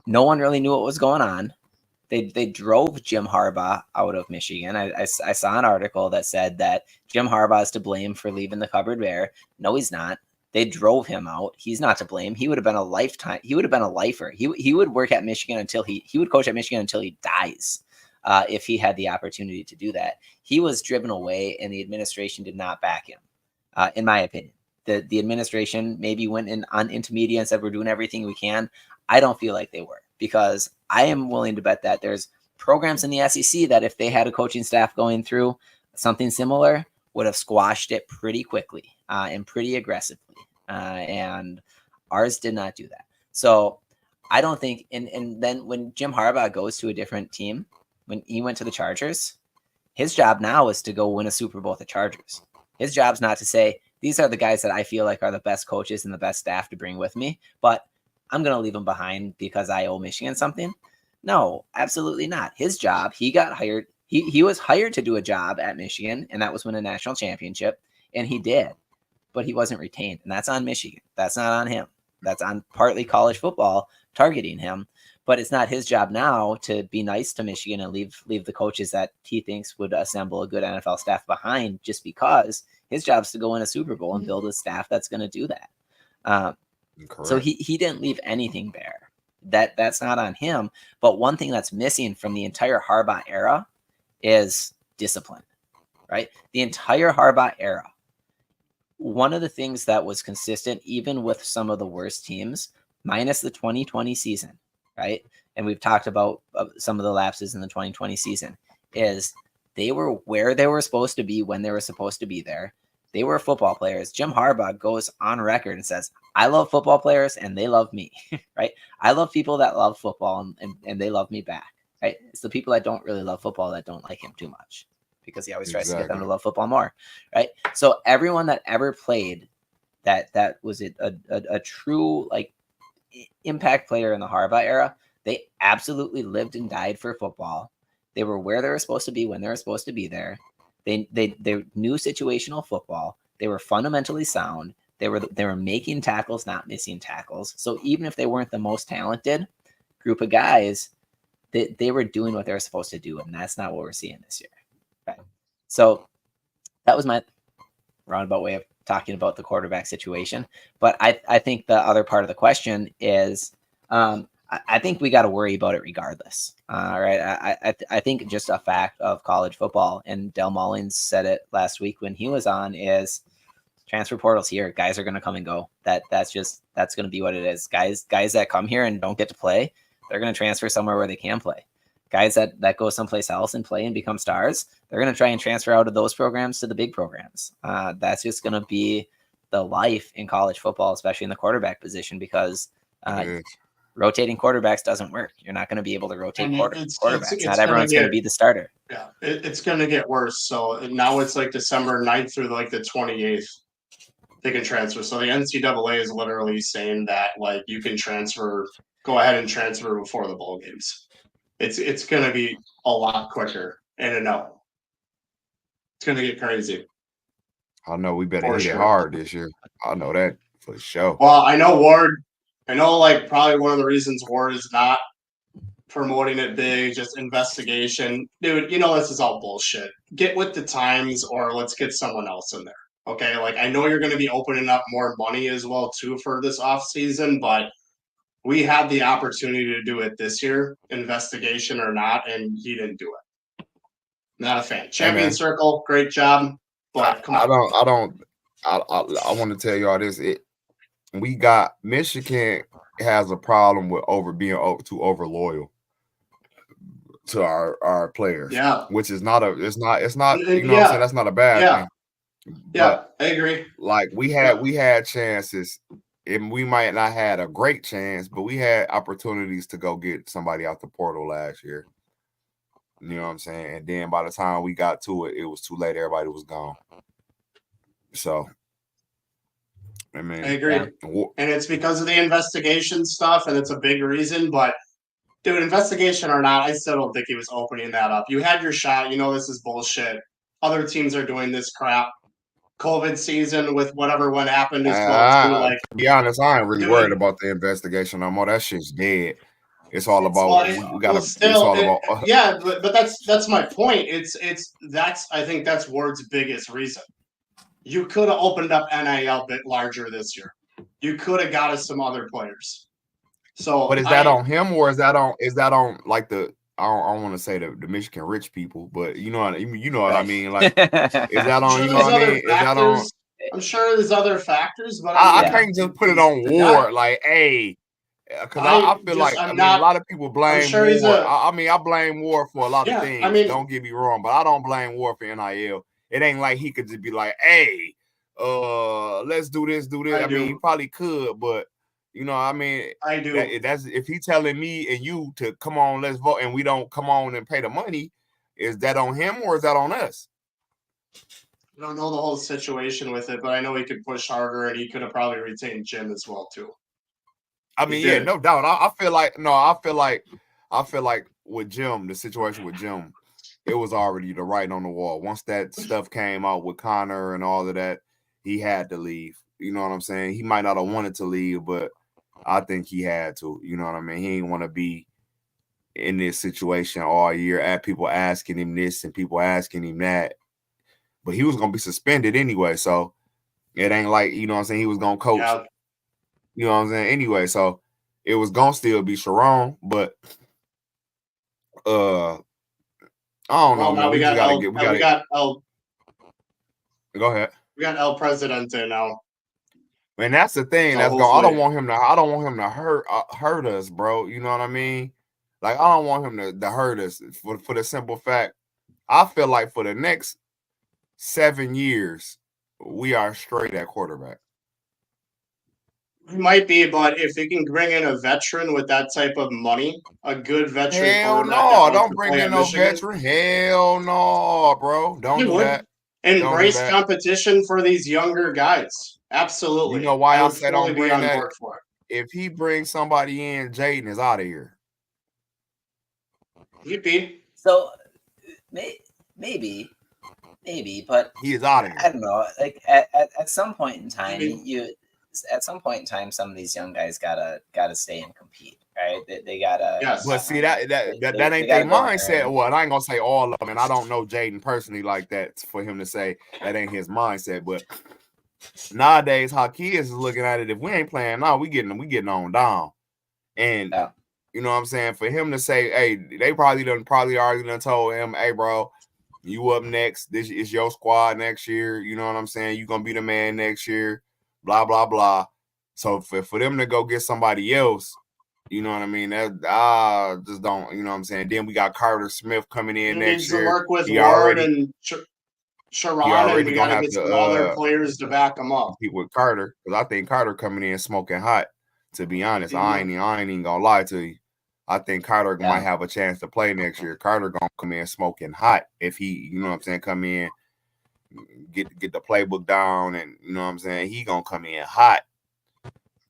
no one really knew what was going on. They drove Jim Harbaugh out of Michigan. I saw an article that said that Jim Harbaugh is to blame for leaving the cupboard bare. No, he's not. They drove him out. He's not to blame. He would have been a lifetime. He would have been a lifer. He would work at Michigan until he would coach at Michigan until he dies. If he had the opportunity to do that. He was driven away and the administration did not back him, in my opinion. The administration maybe went into media and said, we're doing everything we can. I don't feel like they were, because I am willing to bet that there's programs in the SEC that if they had a coaching staff going through something similar would have squashed it pretty quickly and pretty aggressively. And ours did not do that. So I don't think, and then when Jim Harbaugh goes to a different team, when he went to the Chargers, his job now is to go win a Super Bowl with the Chargers. His job's not to say, these are the guys that I feel like are the best coaches and the best staff to bring with me, but I'm going to leave them behind because I owe Michigan something. No, absolutely not. His job, he got hired. He was hired to do a job at Michigan, and that was win a national championship, and he did. but he wasn't retained. And that's on Michigan. That's not on him. That's on partly college football targeting him. But it's not his job now to be nice to Michigan and leave the coaches that he thinks would assemble a good NFL staff behind, just because his job is to go in a Super Bowl and build a staff that's going to do that. So he didn't leave anything bare. That's not on him. But one thing that's missing from the entire Harbaugh era is discipline, right? The entire Harbaugh era. One of the things that was consistent, even with some of the worst teams, minus the 2020 season, right? And we've talked about some of the lapses in the 2020 season, is they were where they were supposed to be when they were supposed to be there. They were football players. Jim Harbaugh goes on record and says, I love football players and they love me, right? I love people that love football and they love me back, right? It's the people that don't really love football that don't like him too much, because he always tries to get them to love football more, right? So everyone that ever played that was a true like impact player in the Harbaugh era, they absolutely lived and died for football. They were where they were supposed to be when they were supposed to be there. They knew situational football. They were fundamentally sound. They were making tackles, not missing tackles. So even if they weren't the most talented group of guys, they were doing what they were supposed to do, and that's not what we're seeing this year. Right. So that was my roundabout way of talking about the quarterback situation. But I think the other part of the question is, I think we got to worry about it regardless. Right. I think just a fact of college football, and Del Mullins said it last week when he was on, is transfer portals here. Guys are going to come and go. That's going to be what it is. Guys that come here and don't get to play, they're going to transfer somewhere where they can play. Guys that go someplace else and play and become stars, they're going to try and transfer out of those programs to the big programs. That's just going to be the life in college football, especially in the quarterback position, because rotating quarterbacks doesn't work. You're not going to be able to rotate quarterbacks. Not everyone's going to be the starter. Yeah, it's going to get worse. So now it's like December 9th through like the 28th. They can transfer. So the NCAA is literally saying that like you can go ahead and transfer before the bowl games. It's going to be a lot quicker. And no, it's going to get crazy. I know we better hit it hard this year. I know that for sure. Well, I know like probably one of the reasons Ward is not promoting it big, just investigation. Dude, this is all bullshit. Get with the times, or let's get someone else in there. Okay, like I know you're going to be opening up more money as well too for this off season, but we had the opportunity to do it this year, investigation or not, and he didn't do it. Not a fan. Champion Circle, great job, but come on. I want to tell y'all this. We got Michigan has a problem with being too over loyal to our players. Yeah, which is not it's not what I'm saying, that's not a bad thing. Yeah, I agree. Like we had chances, and we might not had a great chance, but we had opportunities to go get somebody out the portal last year. You know what I'm saying? And then by the time we got to it, it was too late. Everybody was gone. So, I mean, I agree. And it's because of the investigation stuff, and it's a big reason. But, dude, investigation or not, I still don't think he was opening that up. You had your shot. This is bullshit. Other teams are doing this crap. COVID season with what happened as well too. Like, to be honest, I ain't really worried about the investigation no more. That shit's dead. It's all about yeah, but that's my point. I think that's Ward's biggest reason. You could have opened up NIL a bit larger this year. You could have got us some other players. So, but is that on him, or is that on like the? I don't want to say the Michigan rich people, but you know what I mean. Like, is that on? You know what I mean? Is that on? I'm sure there's other factors, but I can't just put it on Ward. Like, hey, because I feel like a lot of people blame Ward. I blame Ward for a lot of things. Don't get me wrong, but I don't blame Ward for NIL. It ain't like he could just be like, hey, let's do this. I mean, he probably could, but. I do. That's if he's telling me and you to come on, let's vote, and we don't come on and pay the money. Is that on him or is that on us? I don't know the whole situation with it, but I know he could push harder, and he could have probably retained Jim as well too. I mean, no doubt. I feel like with Jim, the situation with Jim, it was already the writing on the wall. Once that stuff came out with Connor and all of that, he had to leave. You know what I'm saying? He might not have wanted to leave, but I think he had to. You know what I mean? He didn't want to be in this situation all year. At people asking him this and people asking him that, but he was gonna be suspended anyway. So it ain't like, you know what I'm saying, he was gonna coach. Yeah. You know what I'm saying? Anyway, so it was gonna still be Sherrone, but I don't know, man. Now we got Go ahead. We got El Presidente now. And that's the thing. So I don't want him to hurt us, bro. You know what I mean? Like, I don't want him to hurt us for the simple fact, I feel like for the next 7 years, we are straight at quarterback. He might be, but if he can bring in a veteran with that type of money, a good veteran quarterback. Hell no, don't bring in no veteran. Hell no, bro. Don't do that. Embrace competition for these younger guys. Absolutely. You know why I said don't bring that? If he brings somebody in, Jaden is out of here. Yippee. So maybe, but he is out of here. I don't know. Like at some point in time, some of these young guys gotta stay and compete, right? They gotta. Yes. But see that ain't their mindset. Well, I ain't gonna say all of them, and I don't know Jaden personally like that for him to say that ain't his mindset. But nowadays, how kids is looking at it, if we ain't playing now, we getting on down, and. Yeah. You know what I'm saying? For him to say, hey, they probably already done told him, hey, bro, you up next. This is your squad next year. You know what I'm saying? You're going to be the man next year, blah, blah, blah. So for them to go get somebody else, you know what I mean? That just don't, you know what I'm saying? Then we got Carter Smith coming in next year. To work with Ward and Sherrone, and we got to get some other players to back him up. Compete with Carter, because I think Carter coming in smoking hot. To be honest, I ain't even gonna lie to you. I think Carter might have a chance to play next year. Carter gonna come in smoking hot if he, you know what I'm saying, come in, get the playbook down, and you know what I'm saying, he gonna come in hot.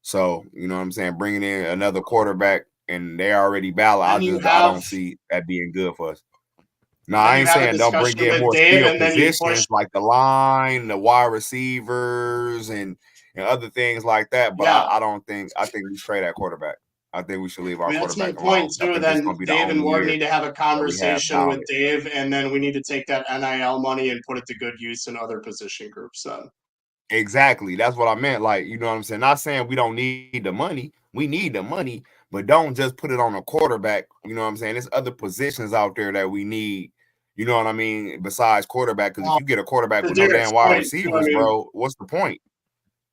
So you know what I'm saying, bringing in another quarterback and they already battle. I don't see that being good for us. No, I ain't saying don't bring in more skill positions like the line, the wide receivers, and other things like that. But I think we straight at quarterback. I think we should leave our quarterback alone. Point too. Then Dave and Ward need to have a conversation with Dave, and then we need to take that NIL money and put it to good use in other position groups. Exactly. That's what I meant. Like, you know what I'm saying? Not saying we don't need the money. We need the money, but don't just put it on a quarterback. You know what I'm saying? There's other positions out there that we need. You know what I mean? Besides quarterback, because if you get a quarterback with no damn wide receivers, bro, what's the point?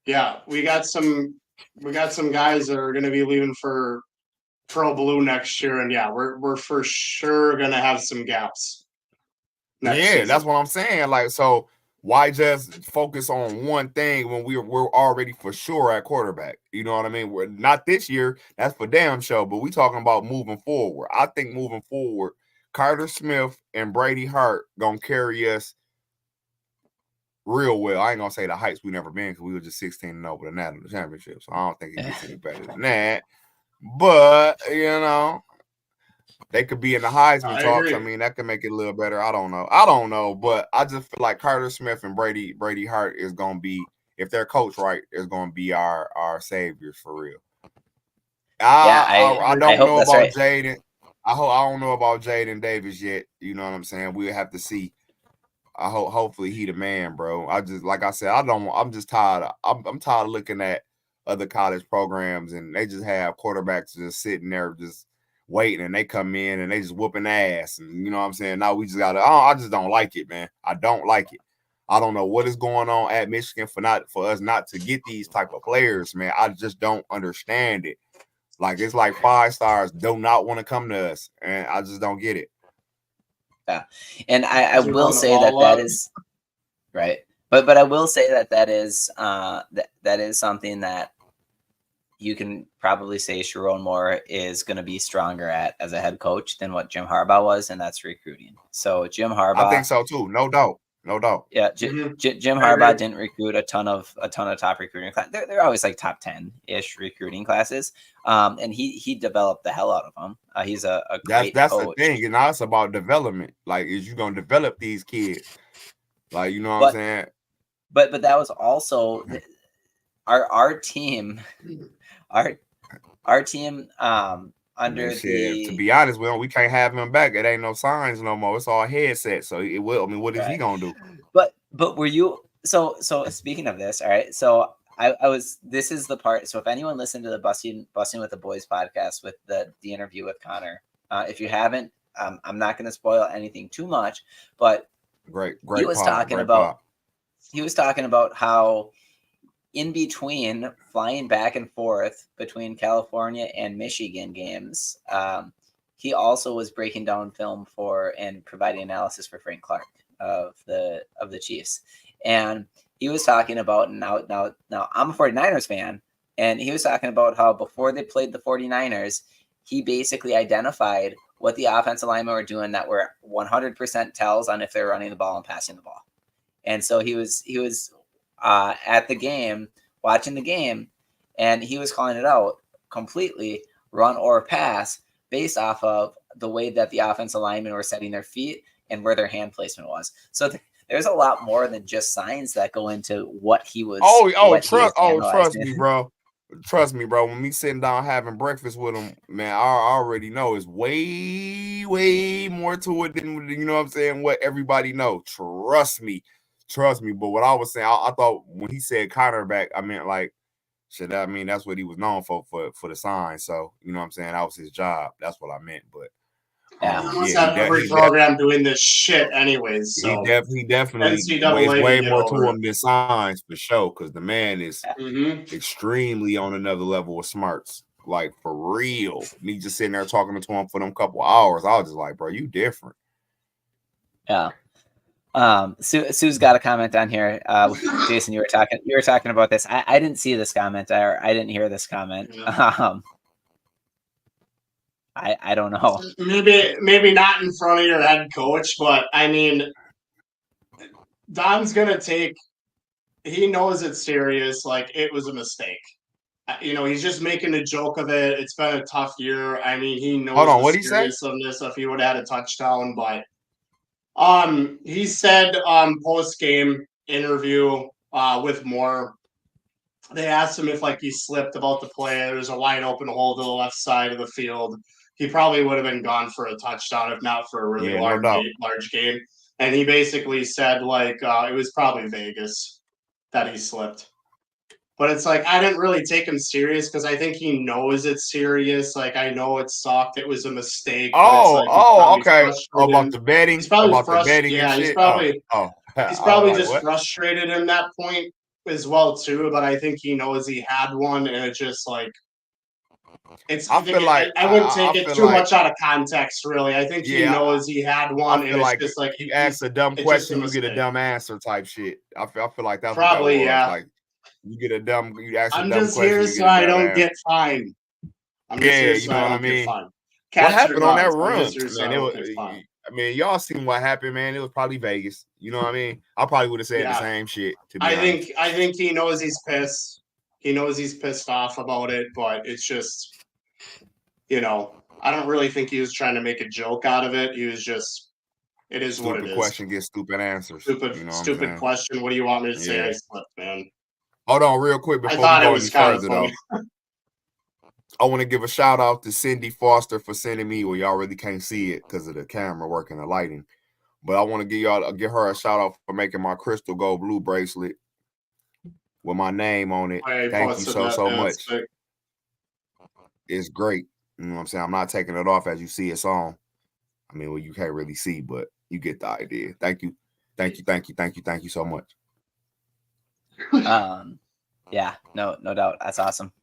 Yeah, we got some guys that are going to be leaving for Pro Blue next year, and we're for sure going to have some gaps. Season. That's what I'm saying. Like, so why just focus on one thing when we're already for sure at quarterback? You know what I mean? We're not this year. That's for damn sure. But we talking about moving forward. I think moving forward, Carter Smith and Brady Hart gonna carry us real well. I ain't gonna say the heights we never been because we were just 16-0 with the national championship. So I don't think it gets any better than that. But you know, they could be in the Heisman talks. I mean, that could make it a little better. I don't know. But I just feel like Carter Smith and Brady Hart is gonna be, if they're coached right, is gonna be our saviors for real. I don't know about Jaden. I don't know about Jaden Davis yet. You know what I'm saying? We'll have to see. I hopefully he the man, bro. Like I said, I'm just tired. I'm tired of looking at other college programs and they just have quarterbacks just sitting there just waiting, and they come in and they just whooping ass. And you know what I'm saying? Now we just gotta. I just don't like it, man. I don't like it. I don't know what is going on at Michigan for us not to get these type of players, man. I just don't understand it. Like, it's like 5 stars do not want to come to us, and I just don't get it. Yeah, and I will say that is right, but I will say that is that is something that you can probably say Sherrone Moore is going to be stronger at as a head coach than what Jim Harbaugh was, and that's recruiting. So Jim Harbaugh, I think so too, no doubt. Yeah, Jim Harbaugh didn't recruit a ton of top recruiting classes. They're always like top 10-ish recruiting classes, and he developed the hell out of them. He's a great that's coach. the thing, and now it's about development. Like, is you gonna develop these kids? Like, you know what I'm saying? but that was also our team, our team under shit, to the be honest, we can't have him back. It ain't no signs no more. It's all headset. So it will. I mean, what is he gonna do? But were you so speaking of this, all right? So I was. This is the part. So if anyone listened to the Busting with the Boys podcast with the interview with Connor, if you haven't, I'm not going to spoil anything too much. But great. He was talking about how in between flying back and forth between California and Michigan games, he also was breaking down film for and providing analysis for Frank Clark of the Chiefs. And he was talking about now I'm a 49ers fan, and he was talking about how before they played the 49ers, he basically identified what the offensive linemen were doing that were 100% tells on if they're running the ball and passing the ball. And so he was at the game, watching the game, and he was calling it out completely, run or pass, based off of the way that the offensive linemen were setting their feet and where their hand placement was. So there's a lot more than just signs that go into what he was. Trust me, bro. When me sitting down having breakfast with him, man, I already know it's way, way more to it than, you know what I'm saying, what everybody know. Trust me. But what I was saying, I thought when he said Connor back, I meant like, shit, I mean, that's what he was known for the sign. So, you know what I'm saying? That was his job. That's what I meant. But every program doing this shit anyways. So he definitely it's way more to him than signs for sure, because the man is extremely on another level of smarts. Like, for real. Me just sitting there talking to him for them couple hours, I was just like, bro, you different. Yeah. Sue's got a comment on here. Jason, you were talking about this. I didn't see this comment, or I didn't hear this comment. Yeah. I don't know. Maybe not in front of your head coach, but I mean, Don's gonna he knows it's serious. Like, it was a mistake. You know, he's just making a joke of it. It's been a tough year. I mean, he knows the seriousness if he would have had a touchdown, but he said post game interview with Moore, they asked him if like he slipped about the play. There's a wide open hole to the left side of the field. He probably would have been gone for a touchdown if not for a really large game. And he basically said like it was probably Vegas that he slipped. But it's like, I didn't really take him serious because I think he knows it's serious. Like, I know it sucked. It was a mistake. Okay. About the betting? He's probably frustrated. Yeah, he's probably just frustrated in that point as well, too. But I think he knows he had one, and it's just like, I wouldn't take it too much out of context, really. I think he knows he had one, and it's just like, you ask a dumb question, you get a dumb answer type shit. I feel like that's probably, what that was. Yeah. Like, you ask a dumb question. I'm just here so I don't get fined. You know what I mean? What happened on that run? I mean, y'all seen what happened, man. It was probably Vegas. You know what I mean? I probably would have said the same shit. To be honest. I think he knows he's pissed. He knows he's pissed off about it, but it's just, you know, I don't really think he was trying to make a joke out of it. He was just, it is what it is. Stupid question gets stupid answers. Stupid question. What do you want me to say? I slipped, man. Hold on real quick before we go any further, though. I want to give a shout out to Cindy Foster for sending me. Well, y'all really can't see it because of the camera work and the lighting. But I want to give her a shout out for making my crystal gold blue bracelet with my name on it. Thank you so much. It's great. You know what I'm saying? I'm not taking it off as you see it's on. I mean, well, you can't really see, but you get the idea. Thank you so much. Yeah, no doubt. That's awesome.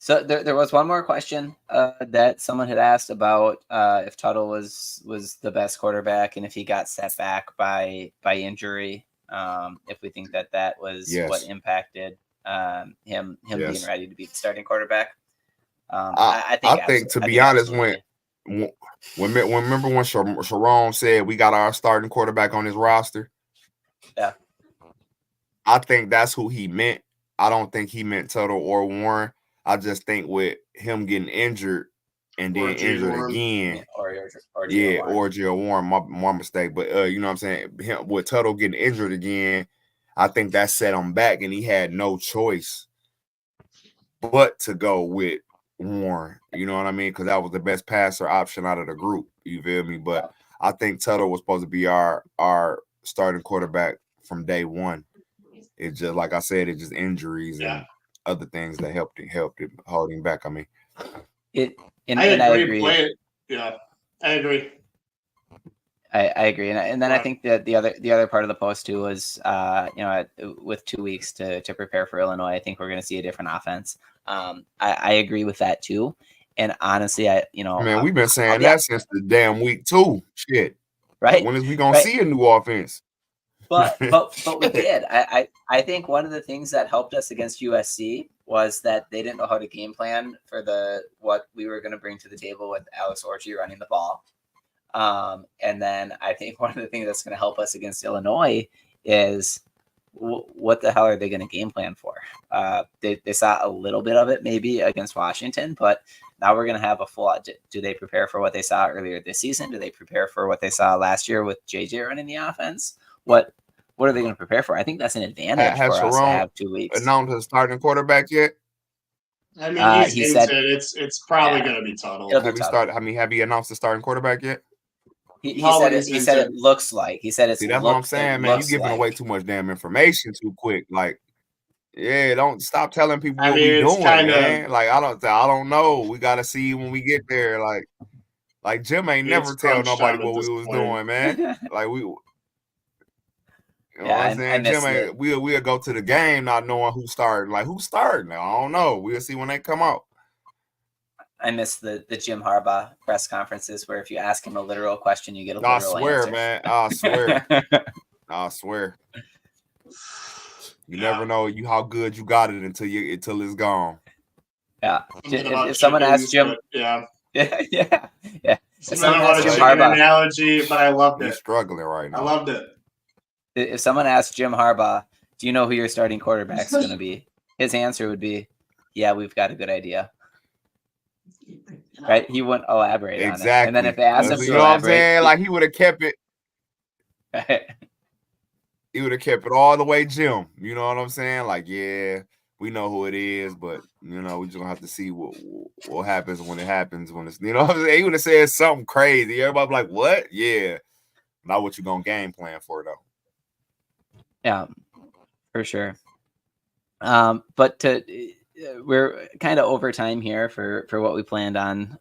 So there was one more question that someone had asked about if Tuttle was the best quarterback and if he got set back by injury. If we think that was what impacted him being ready to be the starting quarterback. I think to be honest, when remember when Sherrone said we got our starting quarterback on his roster? Yeah. I think that's who he meant. I don't think he meant Tuttle or Warren. I just think with him getting injured and then injured again, or Warren, my mistake. But you know what I'm saying? With Tuttle getting injured again, I think that set him back, and he had no choice but to go with Warren. You know what I mean? Because that was the best passer option out of the group. You feel me? But I think Tuttle was supposed to be our starting quarterback from day one. It just, like I said, it just injuries and other things that helped it hold him back. I mean, I agree. Yeah, I agree. I agree, and then I think that the other part of the post too was, with 2 weeks to prepare for Illinois, I think we're going to see a different offense. I agree with that too, and honestly, we've been saying that since the damn week 2. Shit, right? When is we gonna see a new offense? But we did. I think one of the things that helped us against USC was that they didn't know how to game plan for what we were going to bring to the table with Alex Orchie running the ball. And then I think one of the things that's going to help us against Illinois is what the hell are they going to game plan for? They saw a little bit of it maybe against Washington, but now we're going to have a full. Do they prepare for what they saw earlier this season? Do they prepare for what they saw last year with JJ running the offense? What are they going to prepare for? I think that's an advantage for us to have 2 weeks. Announced his starting quarterback yet? I mean, he said it's probably going to be Tuttle. Have you announced the starting quarterback yet? He said it looks like. He said it's. See, that's what I'm saying, man. You giving away too much damn information too quick. Like, yeah, don't stop telling people what we doing, man. Like, I don't know. We gotta see when we get there. Like Jim ain't never tell nobody what we was doing, man. Like what I'm saying? Jim ain't. We'll go to the game not knowing who's starting. Like, who's starting? I don't know. We'll see when they come out. I miss the Jim Harbaugh press conferences where if you ask him a literal question, you get a literal answer. Man. I swear. I swear. You never know how good you got it until it's gone. Yeah. If someone asks Jim, yeah. Someone asks Jim Harbaugh analogy, but I loved it. He's struggling right now. I loved it. If someone asks Jim Harbaugh, "Do you know who your starting quarterback is going to be?" His answer would be, "Yeah, we've got a good idea." Right? He wouldn't elaborate on it. And then if they asked him to elaborate, what I'm saying? Like, he would have kept it. He would have kept it all the way Jim. You know what I'm saying? Like, yeah, we know who it is, but we just gonna have to see what happens when it happens. When it's, what I'm saying? He would have said something crazy. Everybody be like, "What?" Yeah, not what you gonna game plan for though. Yeah, for sure. But we're kind of over time here for what we planned on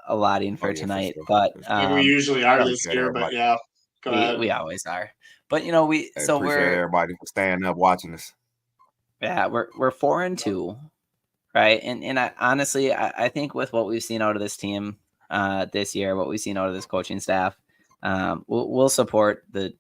allotting for tonight. For sure. But we usually are this year, but yeah, go ahead. We always are. But I appreciate everybody for staying up watching us. Yeah, we're 4-2, right? And honestly, I think with what we've seen out of this team this year, what we've seen out of this coaching staff, we'll support the.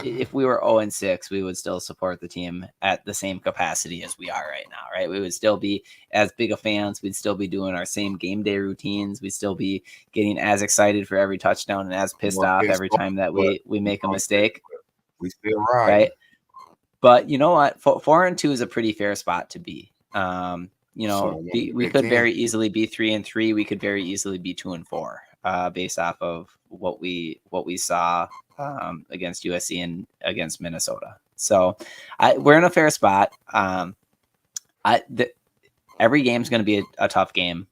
If we were 0-6, we would still support the team at the same capacity as we are right now, right? We would still be as big of fans. We'd still be doing our same game day routines. We'd still be getting as excited for every touchdown and as pissed off every time that we make a mistake. We still ride. Right? But you know what? 4-2 is a pretty fair spot to be. We could very easily be 3-3. We could very easily be 2-4, based off of what we saw against USC and against Minnesota. So we're in a fair spot. Every game's going to be a tough game,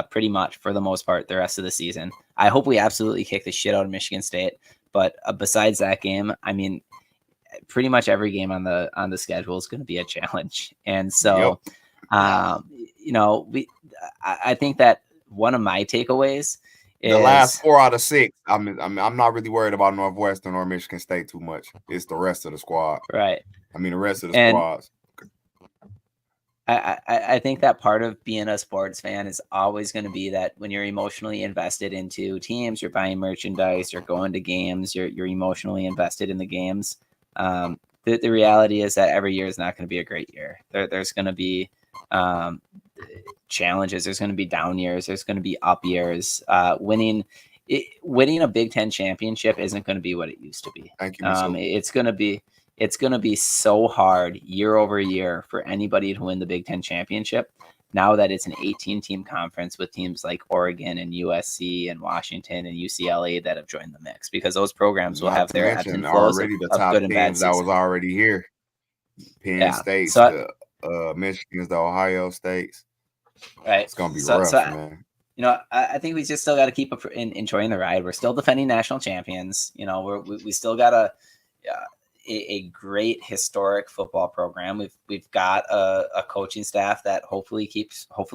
pretty much for the most part, the rest of the season. I hope we absolutely kick the shit out of Michigan State. But besides that game, I mean, pretty much every game on the schedule is going to be a challenge. And so, I think that one of my takeaways is the last 4 out of 6. I'm not really worried about Northwestern or Michigan State too much. It's the rest of the squad, right? I mean, the rest of the squads. I think that part of being a sports fan is always going to be that when you're emotionally invested into teams, you're buying merchandise, you're going to games, you're emotionally invested in the games. The reality is that every year is not going to be a great year. There's going to be challenges. There's going to be down years. There's going to be up years. Winning a Big Ten championship isn't going to be what it used to be. Thank you. It's going to be so hard year over year for anybody to win the Big Ten championship. Now that it's an 18-team conference with teams like Oregon and USC and Washington and UCLA that have joined the mix, because those programs will have their ebbs and flows already the of top good and bad teams that was already here. Penn State's so, the Michigan's, the Ohio States. Right. It's gonna be rough, man. I think we just still got to keep enjoying the ride. We're still defending national champions. We still got a great historic football program. We've got a coaching staff that hopefully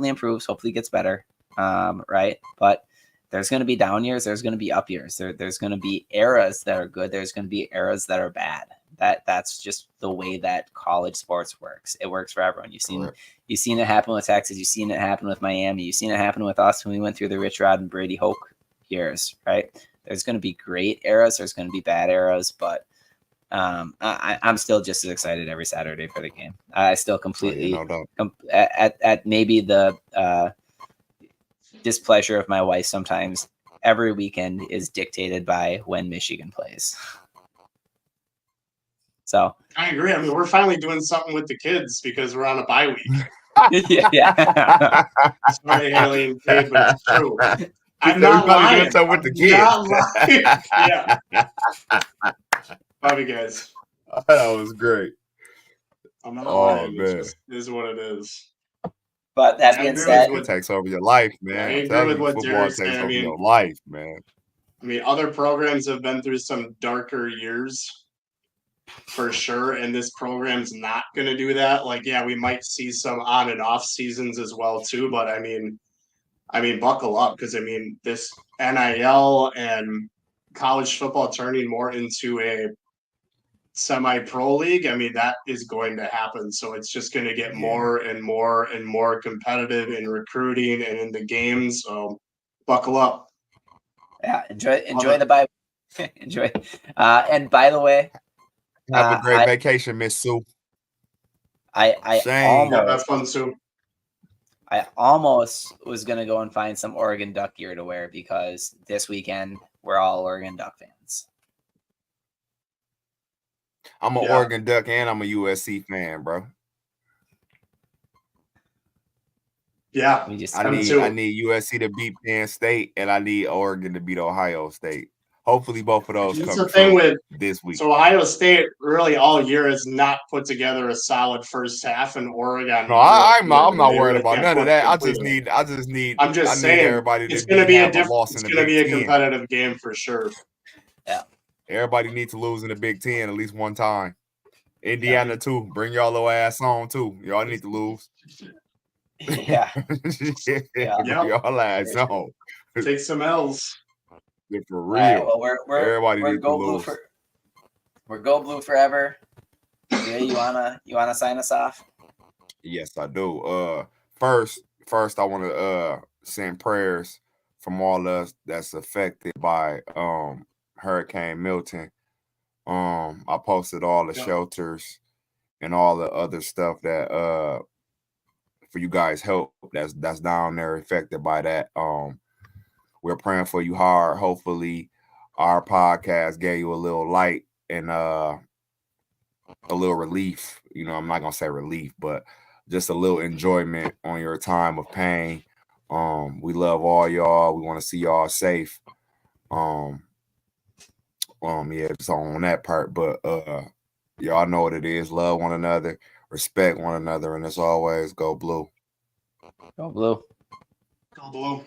improves, hopefully gets better. Right. But there's going to be down years. There's going to be up years. There's going to be eras that are good. There's going to be eras that are bad. That's just the way that college sports works. It works for everyone. You've seen it happen with Texas. You've seen it happen with Miami. You've seen it happen with us when we went through the Rich Rod and Brady Hoke years, right? There's going to be great eras. There's going to be bad eras, but I'm still just as excited every Saturday for the game. I still completely at maybe the displeasure of my wife sometimes. Every weekend is dictated by when Michigan plays. So I agree. I mean, we're finally doing something with the kids because we're on a bye week. yeah. Sorry, Haley and Kate, but it's true. I'm not lying. Doing something with the kids. Not lying. Yeah. Love you guys. That was great. I'm not lying. Man. It just is what it is. But that being said, it takes over your life, man. I agree with what football Derek's saying. takes over your life, man. I mean, other programs have been through some darker years for sure, and this program's not going to do that. Like, yeah, we might see some on and off seasons as well too, but I mean, buckle up because I mean, this NIL and college football turning more into a semi-pro league. I mean, that is going to happen. So it's just going to get more and more and more competitive in recruiting and in the games. So buckle up. Yeah, enjoy the bye. Enjoy. And by the way, have a great vacation, Miss Sue. I almost have fun, Sue. I almost was gonna go and find some Oregon Duck gear to wear because this weekend we're all Oregon Duck fans. I'm an Oregon Duck and I'm a USC fan, bro. Yeah, I need USC to beat Penn State and I need Oregon to beat Ohio State. Hopefully, both of those come true this week. So Ohio State really all year has not put together a solid first half, and Oregon. No, I'm not worried about none of that. I just need. I'm just saying everybody. It's going to be a different. It's going to be a competitive game for sure. Yeah. Everybody needs to lose in the Big Ten at least one time. Indiana too. Bring y'all little ass on too. Y'all need to lose. Yeah. Bring y'all ass on. Take some L's. For real. Right, well, everybody we're needs go to blue lose. We're go blue forever. Yeah, you wanna sign us off? Yes, I do. First I want to send prayers from all us that's affected by Hurricane Milton. I posted all the shelters and all the other stuff that for you guys help that's down there affected by that. We're praying for you hard. Hopefully our podcast gave you a little light and a little relief. You know, I'm not gonna say relief, but just a little enjoyment on your time of pain. We love all y'all. We want to see y'all safe. Yeah, just on that part. But y'all know what it is. Love one another, respect one another, and as always, go blue. Go blue. Go blue.